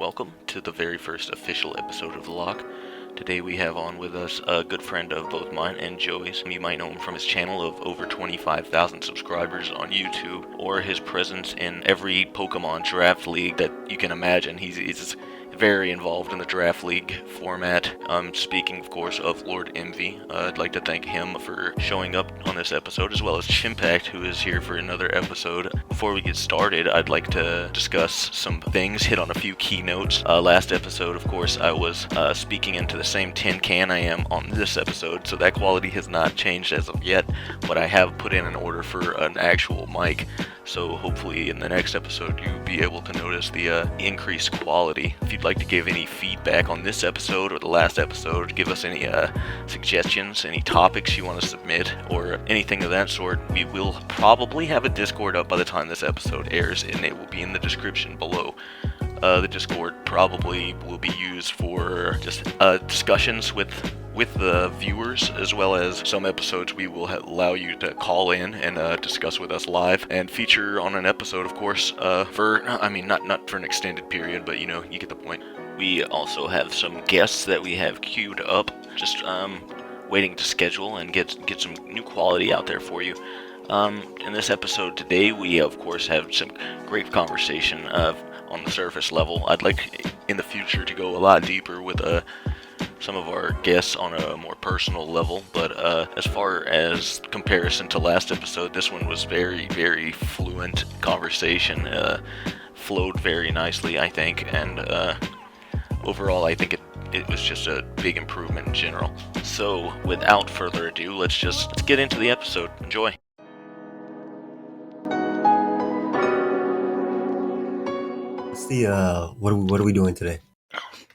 welcome to the very first official episode of The Lock. Today we have on with us a good friend of both mine and Joey's. You might know him from his channel of over 25,000 subscribers on YouTube, or his presence in every Pokemon draft league that you can imagine. He's very involved in the draft league format. Speaking, of course, of Lord Emvee. I'd like to thank him for showing up on this episode, as well as Chimpact, who is here for another episode. Before we get started, I'd like to discuss some things, hit on a few keynotes. Last episode, of course, I was speaking into the same tin can I am on this episode, so that quality has not changed as of yet, but I have put in an order for an actual mic, so hopefully in the next episode you'll be able to notice the increased quality. If you'd like to give any feedback on this episode or the last episode, give us any suggestions, any topics you want to submit, or anything of that sort, we will probably have a Discord up by the time this episode airs, and it will be in the description below. The Discord probably will be used for just discussions with the viewers, as well as some episodes we will allow you to call in and discuss with us live and feature on an episode, of course, not for an extended period, but you get the point. We also have some guests that we have queued up, just waiting to schedule and get some new quality out there for you. In this episode today, we of course have some great conversation on the surface level. I'd like in the future to go a lot deeper with some of our guests on a more personal level, but as far as comparison to last episode, this one was very, very fluent conversation, flowed very nicely, I think, and overall I think it was just a big improvement in general. So without further ado, let's get into the episode. Enjoy. What are we doing today?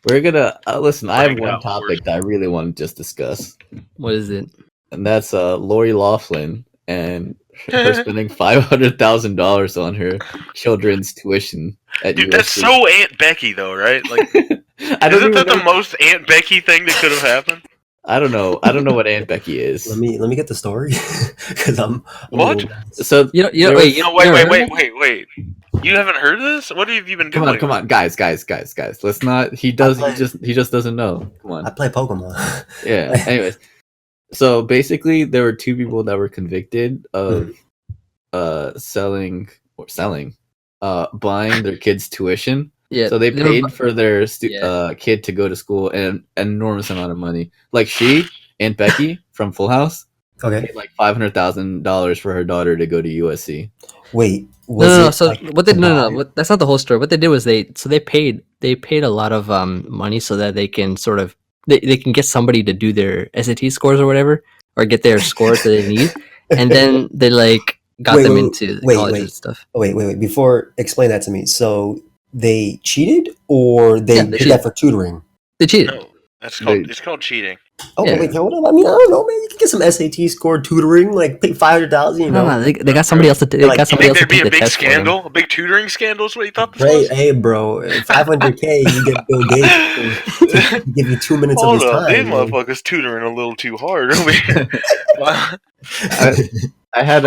We're gonna listen. I have one topic that I really want to just discuss. What is it? And that's Lori Loughlin and her spending $500,000 on her children's tuition at Dude, USC. that's so Aunt Becky, though, right? Like, isn't that the most Aunt Becky thing that could have happened? I don't know what Aunt Becky is. Let me get the story because I'm what? So wait. You haven't heard of this? What have you been doing? Come on, guys. Let's not. He just doesn't know. Come on. I play Pokemon. Yeah. Anyways, so basically, there were two people that were convicted of buying their kids' tuition. Yeah. So they paid for their kid to go to school an enormous amount of money. Like Aunt Becky from Full House, paid like $500,000 for her daughter to go to USC. Wait. That's not the whole story. What they did was they paid a lot of money so that they can sort of they can get somebody to do their SAT scores or whatever, or get their scores that they need, and then they got them into college and stuff. Wait. Before, explain that to me. So they cheated, or they did that for tutoring? They cheated. No, it's called cheating. Oh, yeah. Wait, hold on. I mean, I don't know, man. You can get some SAT score tutoring, like pay $500,000. No, they got somebody else to. You think there'd be a big scandal, a big tutoring scandal? Is what you thought this was? Hey, bro, $500K, you get Bill Gates to give you 2 minutes of his time. These motherfuckers tutoring a little too hard over here. I had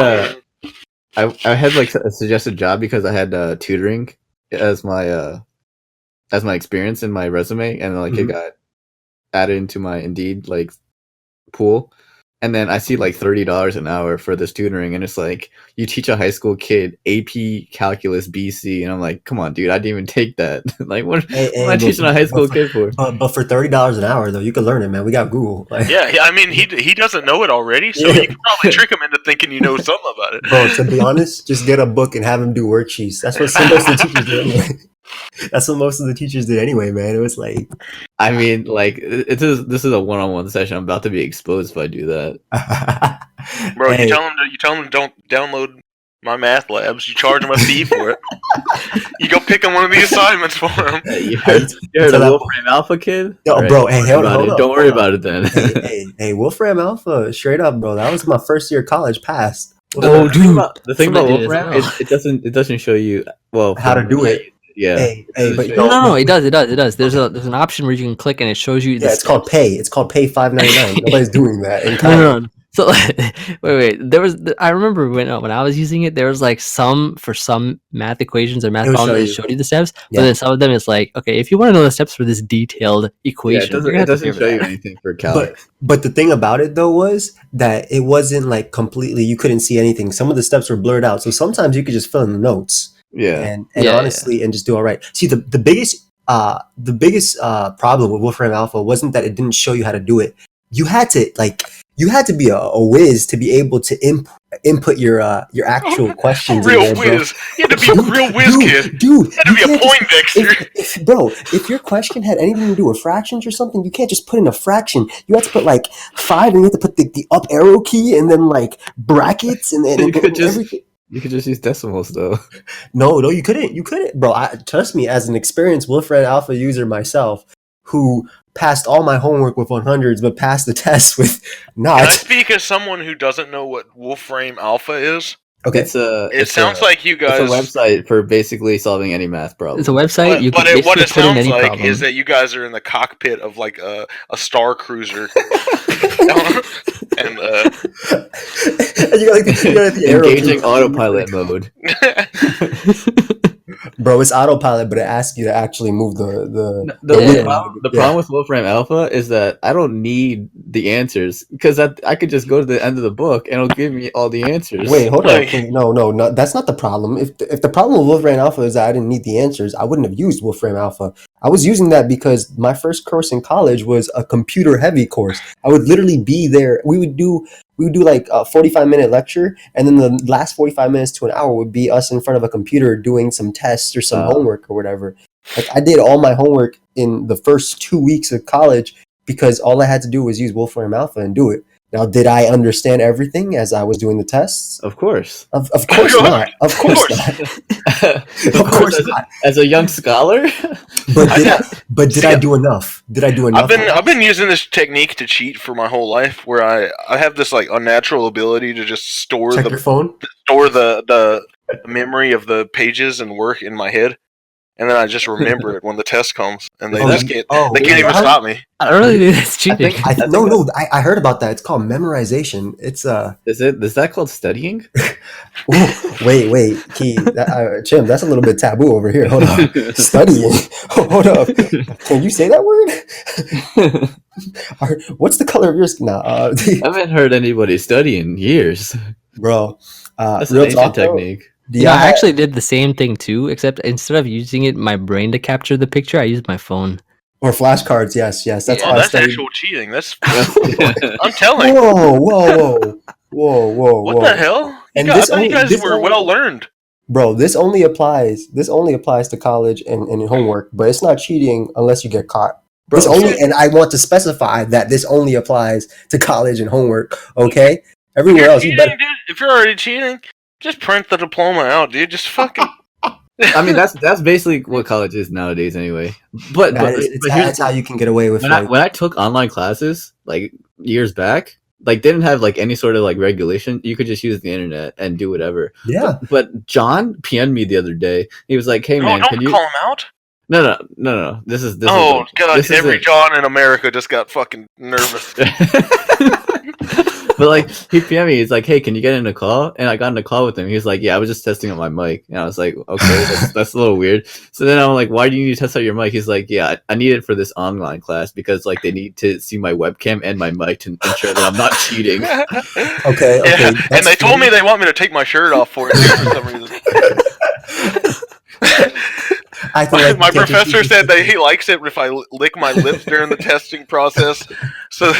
like a suggested job because I had tutoring as my experience in my resume, and it got added into my Indeed pool, and then I see $30 an hour for this tutoring, and it's like, you teach a high school kid AP Calculus BC, and I'm like, come on, dude, I didn't even take that. What am I teaching a high school kid for? But for $30 an hour, though, you can learn it, man. We got Google. Yeah, I mean, he doesn't know it already, so you can probably trick him into thinking you know something about it. Bro, to be honest, just get a book and have him do worksheets. That's what most of the teachers do anyway. That's what most of the teachers did anyway, man. It was like, I mean, this is a one-on-one session. I'm about to be exposed if I do that. Bro, you tell them to don't download my math labs. You charge them a fee for it. You go pick on one of the assignments for them. You heard the Wolfram Alpha kid? Yo, right, bro, hey, hold on. Don't worry about it then. Hey, Wolfram Alpha, straight up, bro. That was my first year of college passed. Oh, dude. The thing about Wolfram is it doesn't show you how to do it. Yeah. But no, it does. There's an option where you can click and it shows you. Yeah, it's called pay. It's called pay $5.99. Nobody's doing that. No. So wait. I remember when I was using it, there was like for some math equations or math It'll problems show that you. showed you the steps, Yeah. but then some of them it's like, okay, if you want to know the steps for this detailed equation, you're gonna It have to pay doesn't for show you that. anything for calc. But the thing about it though was that it wasn't like completely, you couldn't see anything. Some of the steps were blurred out. So sometimes you could just fill in the notes Yeah. and Yeah. honestly and just do all right. See, the biggest problem with Wolfram Alpha wasn't that it didn't show you how to do it. You had to be a whiz to be able to input your actual questions in Real there, bro. whiz. You had to be a real whiz kid. Dude, You had to be a can't Poindexter. if your question had anything to do with fractions or something, you can't just put in a fraction. You have to put like 5, and you have to put the up arrow key, and then like brackets, and everything. You could just use decimals though. No, you couldn't, bro. Trust me, as an experienced Wolfram Alpha user myself, who passed all my homework with 100s, but passed the test with Can I not. speak as someone who doesn't know what Wolfram Alpha is? Okay, It sounds like you guys. It's a website for basically solving any math problem. It's a website. You can what basically it put in sounds any like problem. is that you guys are in the cockpit of like a star cruiser, and you got the arrow key. Engaging autopilot mode. Bro, it's autopilot, but it asks you to actually move the The problem with Wolfram Alpha is that I don't need the answers because I could just go to the end of the book and it'll give me all the answers. Wait, hold on. No, that's not the problem. If the problem with Wolfram Alpha is that I didn't need the answers, I wouldn't have used Wolfram Alpha. I was using that because my first course in college was a computer heavy course. I would literally be there. We would do like a 45-minute lecture, and then the last 45 minutes to an hour would be us in front of a computer doing some tests or some homework or whatever. Like I did all my homework in the first 2 weeks of college because all I had to do was use Wolfram Alpha and do it. Now, did I understand everything as I was doing the tests? Of course. Of course not. Of course not. Of course not. As a young scholar? But did I do enough? Did I do enough? I've been using this technique to cheat for my whole life, where I have this like unnatural ability to just store Check your phone. the memory of the pages and work in my head. And then I just remember it when the test comes, and they can't even stop me. I don't really think that's cheating. I heard about that. It's called memorization. It's Is that called studying? Wait, Key, Chim, that's a little bit taboo over here. Hold on, studying. Hold up, can you say that word? What's the color of your skin? I haven't heard anybody study in years, bro. That's an ancient technique. Yeah, I actually did the same thing too, except instead of using my brain to capture the picture, I used my phone. Or flashcards, yes. That's how I that's studied. actual cheating. I'm telling. Whoa! What the hell? You guys were well learned. Bro, this only applies to college and homework, but it's not cheating unless you get caught. And I want to specify that this only applies to college and homework. Okay, everywhere else, you better. Dude, if you're already cheating, just print the diploma out, dude. Just fucking. I mean, that's basically what college is nowadays, anyway. But that's how you can get away with. When I took online classes like years back, like didn't have like any sort of like regulation. You could just use the internet and do whatever. Yeah. But John PM'd me the other day. He was like, "Hey man, can you call him out?" No. This is God! Every John in America just got fucking nervous. But like he PM'd me, he's like, "Hey, can you get in a call?" And I got in a call with him. He was like, "Yeah, I was just testing out my mic." And I was like, "Okay, that's a little weird." So then I'm like, "Why do you need to test out your mic?" He's like, "Yeah, I need it for this online class because like they need to see my webcam and my mic to ensure that I'm not cheating." Okay. Yeah, and they told me they want me to take my shirt off for it for some reason. My professor said that he likes it if I lick my lips during the testing process. So.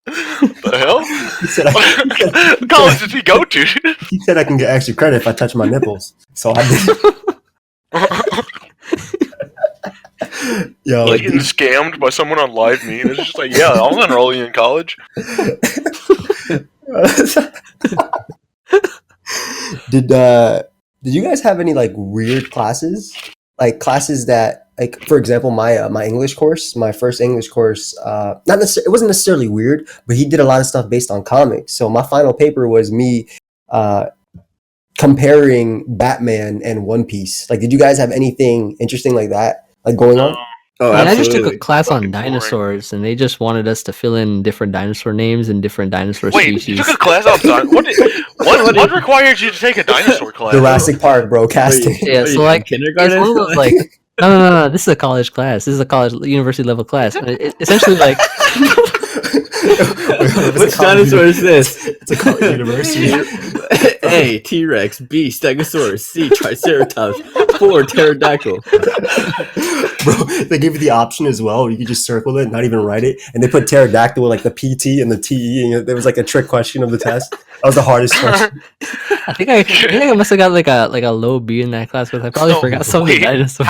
The hell? What college did he go to? He said I can get extra credit if I touch my nipples. So I did. Yo, like getting scammed by someone on Live Me, and it's just like, yeah, I'll enroll you in college. Did you guys have any like weird classes? Like classes that, like for example, my English course, my first English course, it wasn't necessarily weird, but he did a lot of stuff based on comics. So my final paper was me comparing Batman and One Piece. Like, did you guys have anything interesting like that, like going on? Oh, I just took a absolutely. class on Fucking boring. dinosaurs, and they just wanted us to fill in different dinosaur names and different dinosaur Wait, species. you took a class on what required you to take a dinosaur class? Jurassic Park, bro, casting. Yeah, so like kindergarten. it's one of those like no. This is a college class. This is a college university level class. And essentially, like Which dinosaur is this? It's a college university. A. T-Rex. B. Stegosaurus. C. Triceratops. 4. Pterodactyl. Bro, they give you the option as well. You could just circle it, not even write it, and they put pterodactyl with like the PT and the TE, and there was like a trick question of the test. That was the hardest question. I think I must have got like a low B in that class because I probably forgot some of the dinosaurs.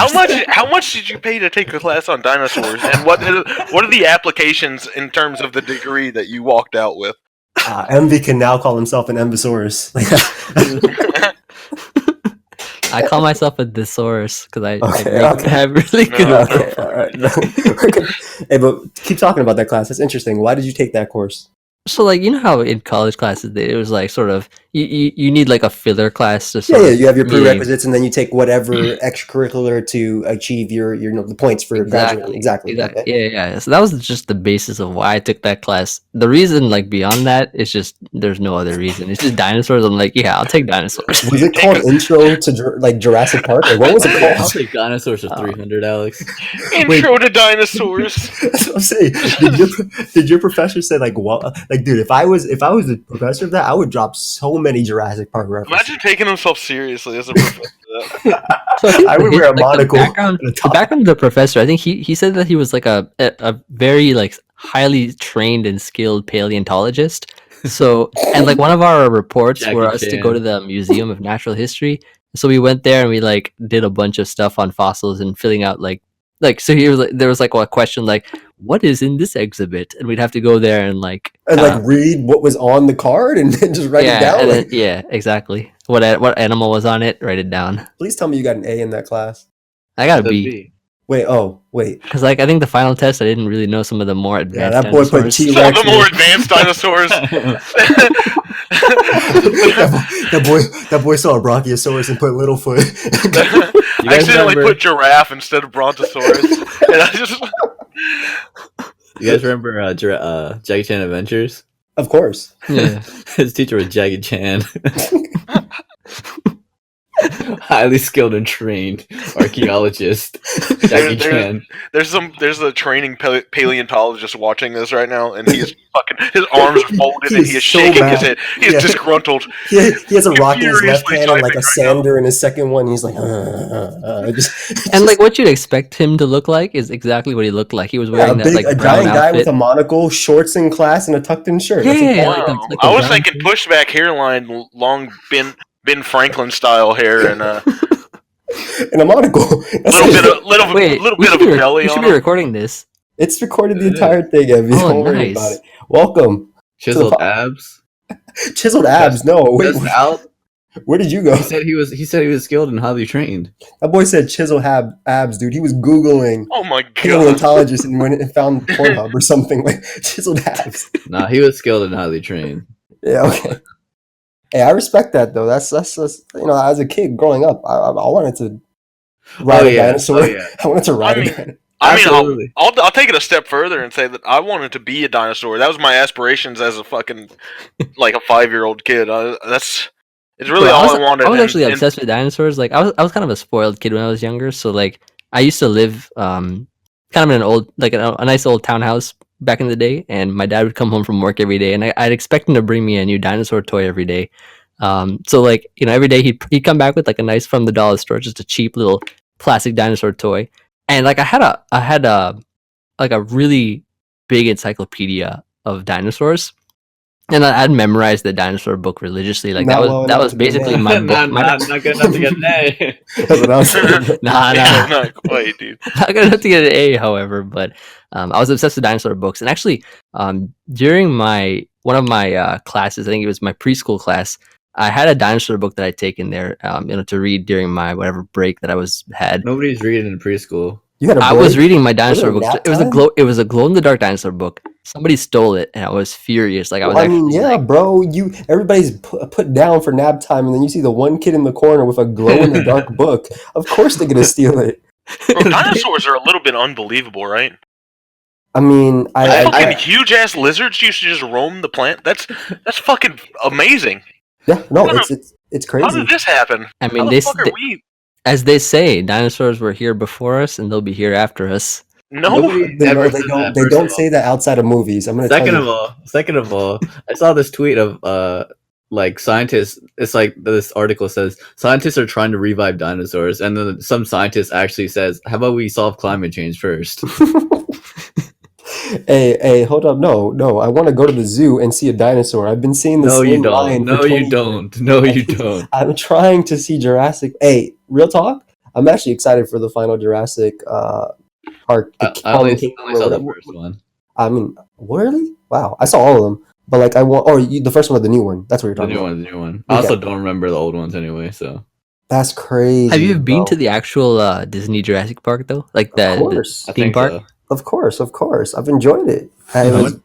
How much did you pay to take a class on dinosaurs, and what are the applications in terms of the degree that you walked out with? Emvee can now call himself an Emvesaurus. I call myself a thesaurus because I Okay. have really good. Okay, all right. Hey, but keep talking about that class. That's interesting. Why did you take that course? So like, you know how in college classes it was like sort of you need like a filler class to Yeah, sort yeah. of You have your meet- prerequisites, and then you take whatever extracurricular to achieve your the points for graduating. Exactly. Okay. Yeah. So that was just the basis of why I took that class. The reason, like beyond that, is just there's no other reason. It's just dinosaurs. I'm like, yeah, I'll take dinosaurs. Was it called Intro to like Jurassic Park? Or what was it I'll called? take dinosaurs for 300, Alex. Intro to dinosaurs. That's what I'm saying. Did your professor say like what? Like, dude, if I was the professor of that, I would drop so many Jurassic Park references. Imagine taking himself seriously as a professor. So think I would wear a monocle The background, and a the top. background of the professor, I think he said that he was like a very like highly trained and skilled paleontologist. So and like one of our reports Jackie were us to go Chan. to the Museum of Natural History. So we went there and we like did a bunch of stuff on fossils and filling out like so he was like there was like a question like what is in this exhibit, and we'd have to go there and like Read what was on the card and then just write it down. and Like, then, yeah, exactly. What animal was on it? Write it down. please tell me you got an A in that class. I got a The B. B. Wait. Because like I think the final test, I didn't really know some of the more advanced. Yeah, that boy put dinosaurs. T-Rex. Some of the more advanced dinosaurs. that boy saw a Brachiosaurus and put Littlefoot. I guys accidentally remember- put giraffe instead of brontosaurus. And I just You guys remember Jackie Chan Adventures? Of course. Yeah. His teacher was Jackie Chan. Highly skilled and trained archaeologist, Jackie Chan. there's a training paleontologist watching this right now, and his arms are folded He and is he is so shaking mad. his head. He is Yeah. disgruntled. He has a rock in his left Furiously hand and like typing a right sander in his second one. He's like, And like what you'd expect him to look like is exactly what he looked like. He was wearing that like a brown giant guy outfit. with a monocle, shorts in class, and a tucked in shirt. That's Yeah, what- like Wow. like I was brown thinking suit. pushback hairline, long Ben Franklin style hair, and a and a monocle. That's little it. bit of jelly we should on be him. recording this. It's recorded the entire thing, Emvee. Oh, Don't worry nice. about it. Welcome. Chiseled abs. Chiseled abs. No, wait. Just out. Where did you go? He said he was skilled and highly trained. That boy said chiseled abs, dude. He was Googling Oh my god! paleontologist and went and found Pornhub or something like chiseled abs. Nah, he was skilled and highly trained. Yeah, okay. Hey, I respect that though. That's as a kid growing up, I wanted to ride a dinosaur. Oh, yeah. I wanted to ride I a mean- dinosaur. Absolutely. I'll take it a step further and say that I wanted to be a dinosaur. That was my aspirations as a fucking like a 5-year-old kid. It's really Bro, all I wanted. I was actually and- obsessed with dinosaurs. Like I was kind of a spoiled kid when I was younger. So like I used to live kind of in an old like a nice old townhouse back in the day, and my dad would come home from work every day, and I'd expect him to bring me a new dinosaur toy every day. So like every day he'd come back with like a nice from the dollar store, just a cheap little plastic dinosaur toy, and like I had a like a really big encyclopedia of dinosaurs. And I'd memorized the dinosaur book religiously. Like Not well that enough was to be basically mad. my book. not good enough to get an A. That's what I was saying. Nah, Yeah, not quite, dude. not gonna have to get an A, however. But I was obsessed with dinosaur books, and actually, during one of my classes, I think it was my preschool class, I had a dinosaur book that I'd taken there, to read during my whatever break that I had. Nobody's reading in preschool. You had a I break? was reading my dinosaur Was it books. nap It was a time? It was a glow in the dark dinosaur book. Somebody stole it, and I was furious. Like I was Well, I mean, actually yeah, like, bro. Everybody's put down for nap time, and then you see the one kid in the corner with a glow in the dark book. Of course, they're gonna steal it. Bro, dinosaurs are a little bit unbelievable, right? I mean, Fucking huge ass lizards used to just roam the planet. That's fucking amazing. yeah, no, How it's crazy. did this happen? I mean, How the fuck are we? as they say, dinosaurs were here before us, and they'll be here after us. No, Nobody They, ever they said don't. that, They first don't of all. say that outside of movies. I'm gonna tell Second you. of all, I saw this tweet of like scientists. It's like this article says scientists are trying to revive dinosaurs, and then some scientist actually says, "How about we solve climate change first?" Hey, hold up. No. I want to go to the zoo and see a dinosaur. I've been seeing the No, you same don't. line for No, 20 you years. don't. No, you don't. I'm trying to see Jurassic. Hey, real talk. I'm actually excited for the final Jurassic Park, the I Fallen only Kingdom or saw the whatever. first one. I mean, really? Wow, I saw all of them. But like, I want. The first one or the new one? That's what you're The talking new about. one, the new one. I Okay. also don't remember the old ones anyway. So That's crazy. Have you been bro. to the actual Disney Jurassic Park though? Like Of the course, I theme think park? so. of course. I've enjoyed it. It I was, went-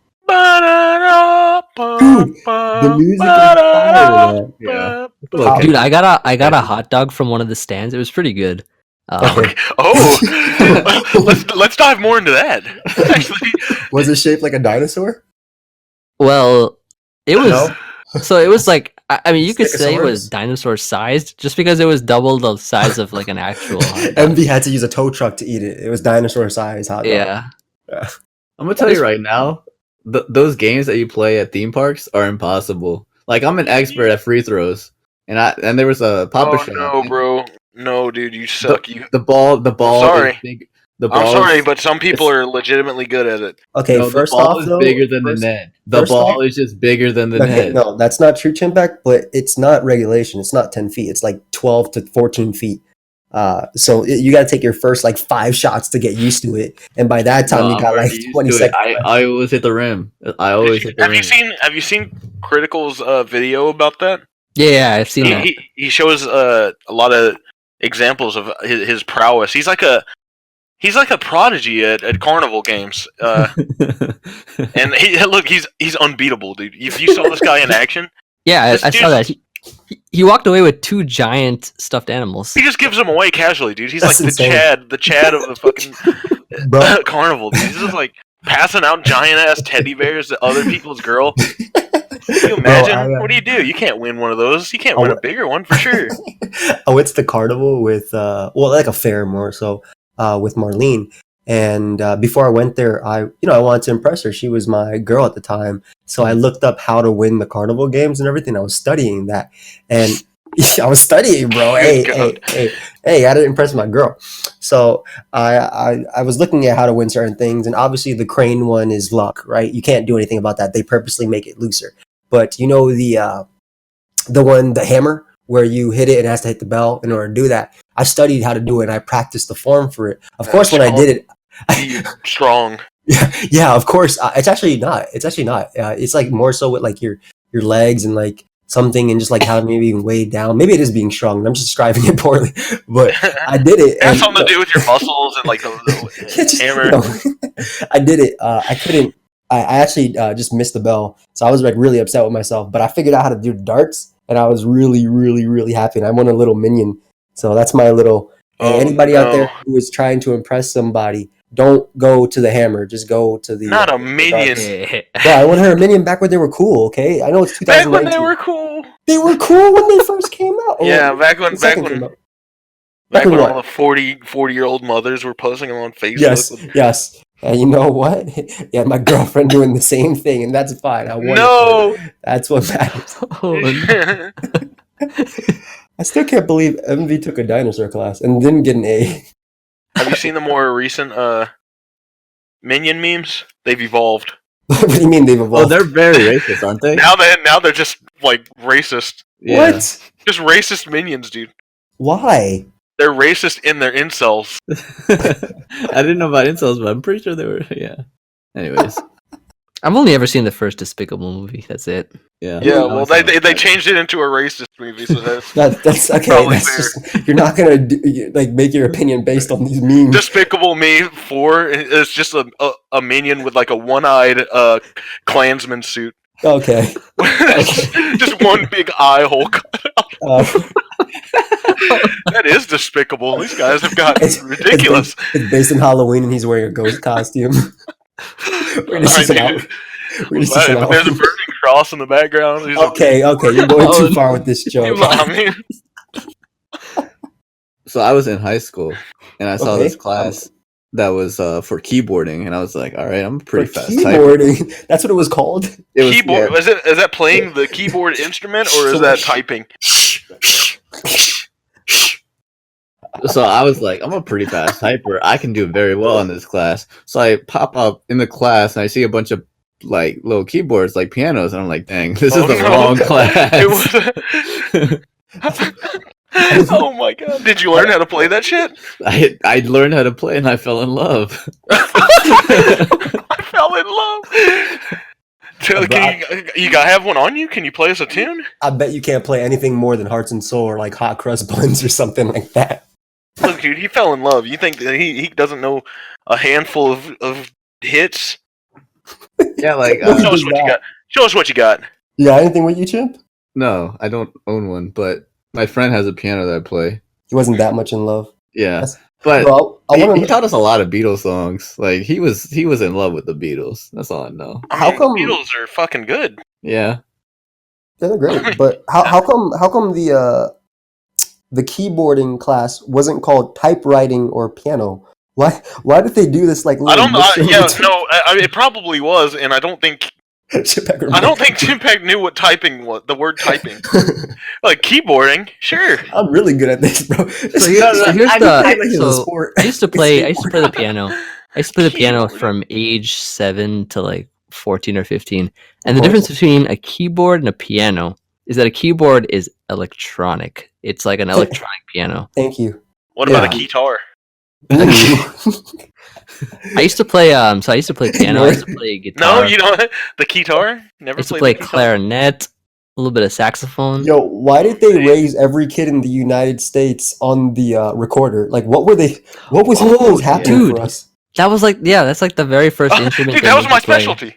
dude. The music is fire. Man. yeah. It's a How- little Dude, catchy. I got a hot dog from one of the stands. It was pretty good. Okay. Oh, let's dive more into that. That's actually, Was it shaped like a dinosaur? Well, it was No? so it was like I mean you could say it was Stegosaurus? dinosaur sized just because it was double the size of like an actual hot dog. Emvee had to use a tow truck to eat it. It was dinosaur size hot dog. Yeah. I'm gonna tell you right now, those games that you play at theme parks are impossible. Like I'm an expert at free throws, and there was a Papa oh Shop. no, and bro, no, dude, you suck. The ball sorry. is big. The I'm ball sorry, is, but some people it's- are legitimately good at it. Okay, no, the first ball off, is though, bigger than the first- net. The first ball off- is just bigger than the Okay, net. no, that's not true, Chimpact, but it's not regulation. It's not 10 feet. It's like 12 to 14 feet. So you got to take your first like 5 shots to get used to it, and by that time No, you I'm got like already used 20 to it. seconds. I always hit the rim. I always hit the Have rim. you seen Critical's video about that? Yeah, I've seen that. He shows a lot of examples of his prowess. He's like a prodigy at carnival games. And he's unbeatable, dude. If you saw this guy in action, Yeah, This I saw that. dude's- He walked away with 2 giant stuffed animals. he just gives them away casually, dude. He's That's like insane. the Chad of the fucking Bro. carnival, dude. He's just like passing out giant ass teddy bears to other people's girl. Can you imagine? What do? You can't win one of those. You can't win a bigger one for sure. Oh, it's the carnival with like a fair more so with Marlene. And before I went there, I wanted to impress her. She was my girl at the time, so I looked up how to win the carnival games and everything. I was studying that, and I was studying, bro. Hey, I had to impress my girl. So I was looking at how to win certain things, and obviously the crane one is luck, right? You can't do anything about that. They purposely make it looser. But you know the one, the hammer, where you hit it and it has to hit the bell in order to do that. I studied how to do it and I practiced the form for it. Of course, when I did it, strong. Yeah, of course. It's actually not. It's like more so with like your legs and like something and just like how maybe being weighed down. Maybe it is being strong. I'm just describing it poorly, but I did it. It has something to do with your muscles and like the hammer. I did it. I couldn't. I actually just missed the bell, so I was like really upset with myself. But I figured out how to do darts, and I was really, really, really happy. And I won a little minion. So that's my little. Anybody out there who is trying to impress somebody, don't go to the hammer. Just go to the. Not a minion. Yeah, I won her a minion back when they were cool. Okay, I know it's 2019. Back when they were cool. They were cool when they first came out. Yeah, back when what? all the 40-year-old mothers were posting them on Facebook. Yes. And you know what? Yeah, my girlfriend doing the same thing, and that's fine. I won. No, that's what matters. Oh, no. I still can't believe Emvee took a dinosaur class and didn't get an A. Have you seen the more recent minion memes? They've evolved. What do you mean they've evolved? Oh, they're very racist, aren't they? Now they're just like racist. Yeah. What? Just racist minions, dude. Why? They're racist in their incels. I didn't know about incels, but I'm pretty sure they were. Yeah. Anyways. I've only ever seen the first Despicable movie. That's it. Yeah. Yeah, well, they changed it into a racist movie, so that's okay. Probably That's fair. just, you're not gonna make your opinion based on these memes. Despicable Me 4 is just a minion with like a one-eyed Klansman suit. Okay. Just one big eye hole cut out. That is despicable. These guys have gotten ridiculous. It's based on Halloween, and he's wearing a ghost costume. We're gonna see some out. We're gonna see some But there's a burning cross in the background. He's Okay, you're going too far with this joke. I mean, So I was in high school, and I saw Okay. this class that was for keyboarding, and I was like, all right, I'm a pretty For fast typer. keyboarding. That's what it was called. It was, keyboard. yeah. Is that playing the keyboard instrument or is that typing? So I was like, I'm a pretty fast typer. I can do very well in this class. So I pop up in the class and I see a bunch of like little keyboards, like pianos, and I'm like, dang, this is the wrong class. It was. Oh my god! Did you learn how to play that shit? I learned how to play and I fell in love. I fell in love. So, you gotta have one on you? Can you play us a tune? I bet you can't play anything more than Hearts and Soul or like Hot Crust Buns or something like that. Look, dude, he fell in love. You think that he doesn't know a handful of hits? Yeah, like No, he Show us does what you not. got. Show us what you got. You got anything with you, Chimp? no, I don't own one, but my friend has a piano that I play. He wasn't that much in love. Yeah, That's- but Well, I he want to. taught us a lot of Beatles songs. Like he was in love with the Beatles. That's all I know. How come- Beatles are fucking good? Yeah, Yeah, they're great. But how come the keyboarding class wasn't called typewriting or piano? Why did they do this like? I don't know. little It probably was, and I don't think Chimpact knew what typing was. The word typing, like keyboarding. Sure. I'm really good at this, bro. So here's the sport. I used to play the piano. I used to play the piano from age 7 to like 14 or 15. And the difference between a keyboard and a piano is that a keyboard is electronic. It's like an electronic piano. Thank you. What about a guitar? I used to play piano. I used to play guitar. No, you don't. The guitar. I Never used to played play the guitar? clarinet, a little bit of saxophone. Yo, why did they raise every kid in the United States on the recorder? Like, what was happening dude. for us? That was like, yeah, that's like the very first instrument. Dude, they that was made my you play. specialty.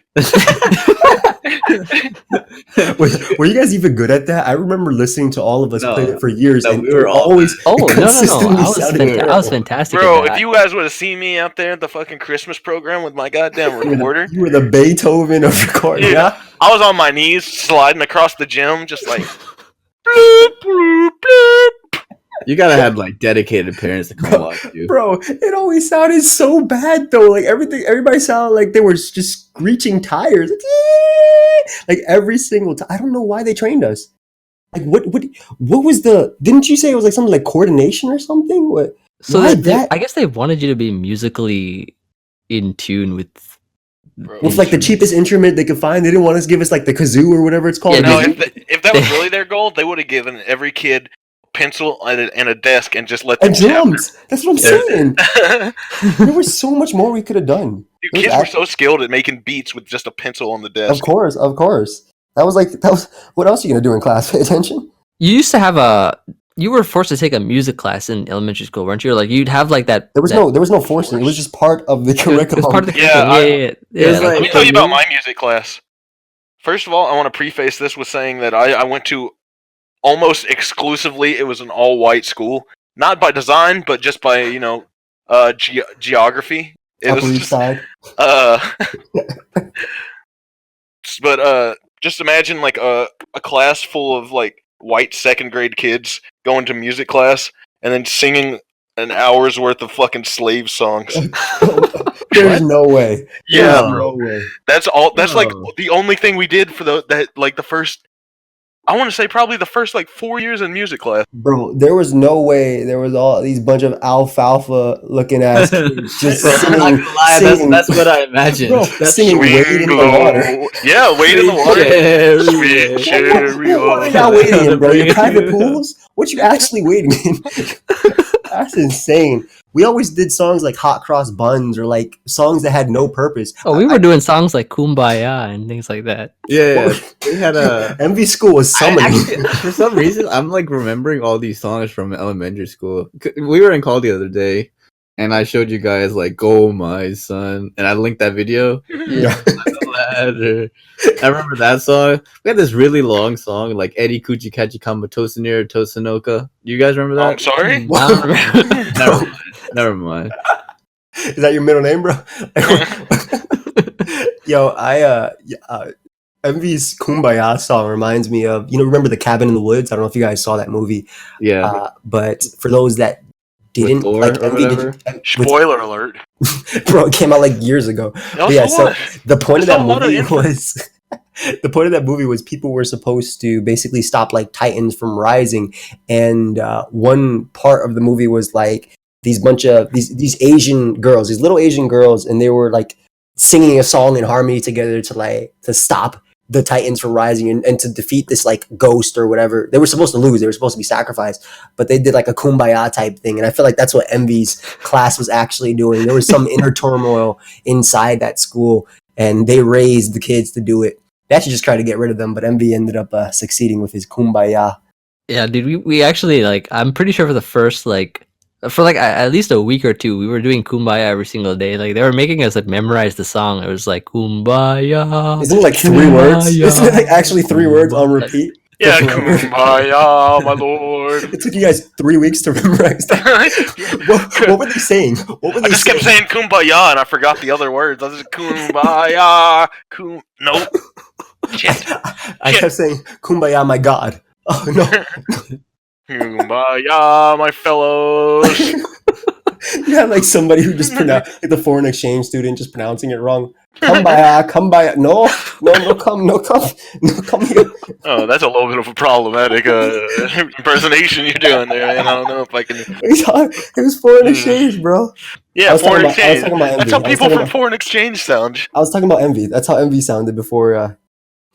Were you guys even good at that? I remember listening to all of us No. play it for years, No, and we were all always Oh no! consistently I was sounded I was terrible. fantastic. Bro, at that. if you guys would have seen me out there at the fucking Christmas program with my goddamn recorder, You were the Beethoven of recording. Dude, Yeah? I was on my knees sliding across the gym, just like. Bloop, bloop, bloop. you gotta have like dedicated parents to come watch you. Bro, it always sounded so bad though. Like everybody sounded like they were just screeching tires. Like every single time. I don't know why they trained us. Like what was the? Didn't you say it was like something like coordination or something? What? So why I guess they wanted you to be musically in tune with. With like the cheapest instrument they could find. They didn't want us to give us like the kazoo or whatever it's called. Yeah, No, they- if that was really their goal, they would have given every kid a pencil and a desk and just let them And drums. That's what I'm saying. There was so much more we could have done. Dude, It was kids were actually- so skilled at making beats with just a pencil on the desk. Of course. That was. What else are you gonna do in class? Pay attention. You used to have you were forced to take a music class in elementary school, weren't you? Or like you'd have like that. There was no forcing. It was just part of the It curriculum. was part of the Yeah, curriculum. Yeah. it was Let me like- tell you about my music class. First of all, I want to preface this with saying that I went to almost exclusively, it was an all-white school. Not by design, but just by, geography. It Upper was East just, Side. but just imagine like a class full of like white second grade kids going to music class and then singing an hour's worth of fucking slave songs. There's no way. Yeah, There's bro. no way. That's all. That's like No. the only thing we did for the first. I want to say probably the first like 4 years in music class. Bro, there was no way there was all these bunch of alfalfa looking ass kids just I'm not gonna lie, singing. that's what I imagined. Bro, That's singing Wade in the water. Yeah, wade in the water. Sweet Cherry. cherry. What are y'all waiting in, bro? Your private pools? What you actually waiting in? That's insane. We always did songs like Hot Cross Buns or like songs that had no purpose. Oh, we were doing songs like Kumbaya and things like that. Yeah, we had a. MV school was summoning. For some reason, I'm like remembering all these songs from elementary school. We were in call the other day, and I showed you guys like "Go My Son," and I linked that video. Yeah. matter. I remember that song. We had this really long song, like Eddie Kuchi Kachi Kamba Tosanir Tosanoka. Do you guys remember that? I'm sorry. I don't remember. Never mind. Never mind. Is that your middle name, bro? Yo, Emvee's Kumbaya song reminds me of, remember The Cabin in the Woods? I don't know if you guys saw that movie. Yeah. But for those that didn't, Thor like or whatever? Spoiler alert. Bro, it came out like years ago. No, But yeah, so so the point of There's that a lot of movie info. was the point of that movie was people were supposed to basically stop like Titans from rising, and one part of the movie was like these bunch of these Asian girls, these little Asian girls, and they were like singing a song in harmony together to stop the Titans from rising and to defeat this like ghost or whatever. They were supposed to lose. They were supposed to be sacrificed, but they did like a kumbaya type thing. And I feel like that's what Emvee's class was actually doing. There was some inner turmoil inside that school, and they raised the kids to do it. They actually just tried to get rid of them, but Emvee ended up succeeding with his kumbaya. Yeah, dude, we actually like. I'm pretty sure for the first for at least a week or two, we were doing Kumbaya every single day. Like they were making us like memorize the song. It was like Kumbaya. Isn't it like 3 words? Isn't it like actually 3 words on repeat? Yeah, Kumbaya, my lord. It took you guys 3 weeks to memorize that. What were they saying? What were they I just kept saying Kumbaya and I forgot the other words. I was just Kumbaya, nope. Shit. I kept saying Kumbaya, my God. Oh no. Kumbaya, my fellows. You have like somebody who just pronounced, like the foreign exchange student just pronouncing it wrong. Kumbaya. No, come here. Oh, that's a little bit of a problematic impersonation you're doing there, man. I don't know if I can. It was foreign exchange, bro. Yeah, foreign exchange. Talking about That's how people from foreign exchange sound. I was talking about Emvee. That's how Emvee sounded before.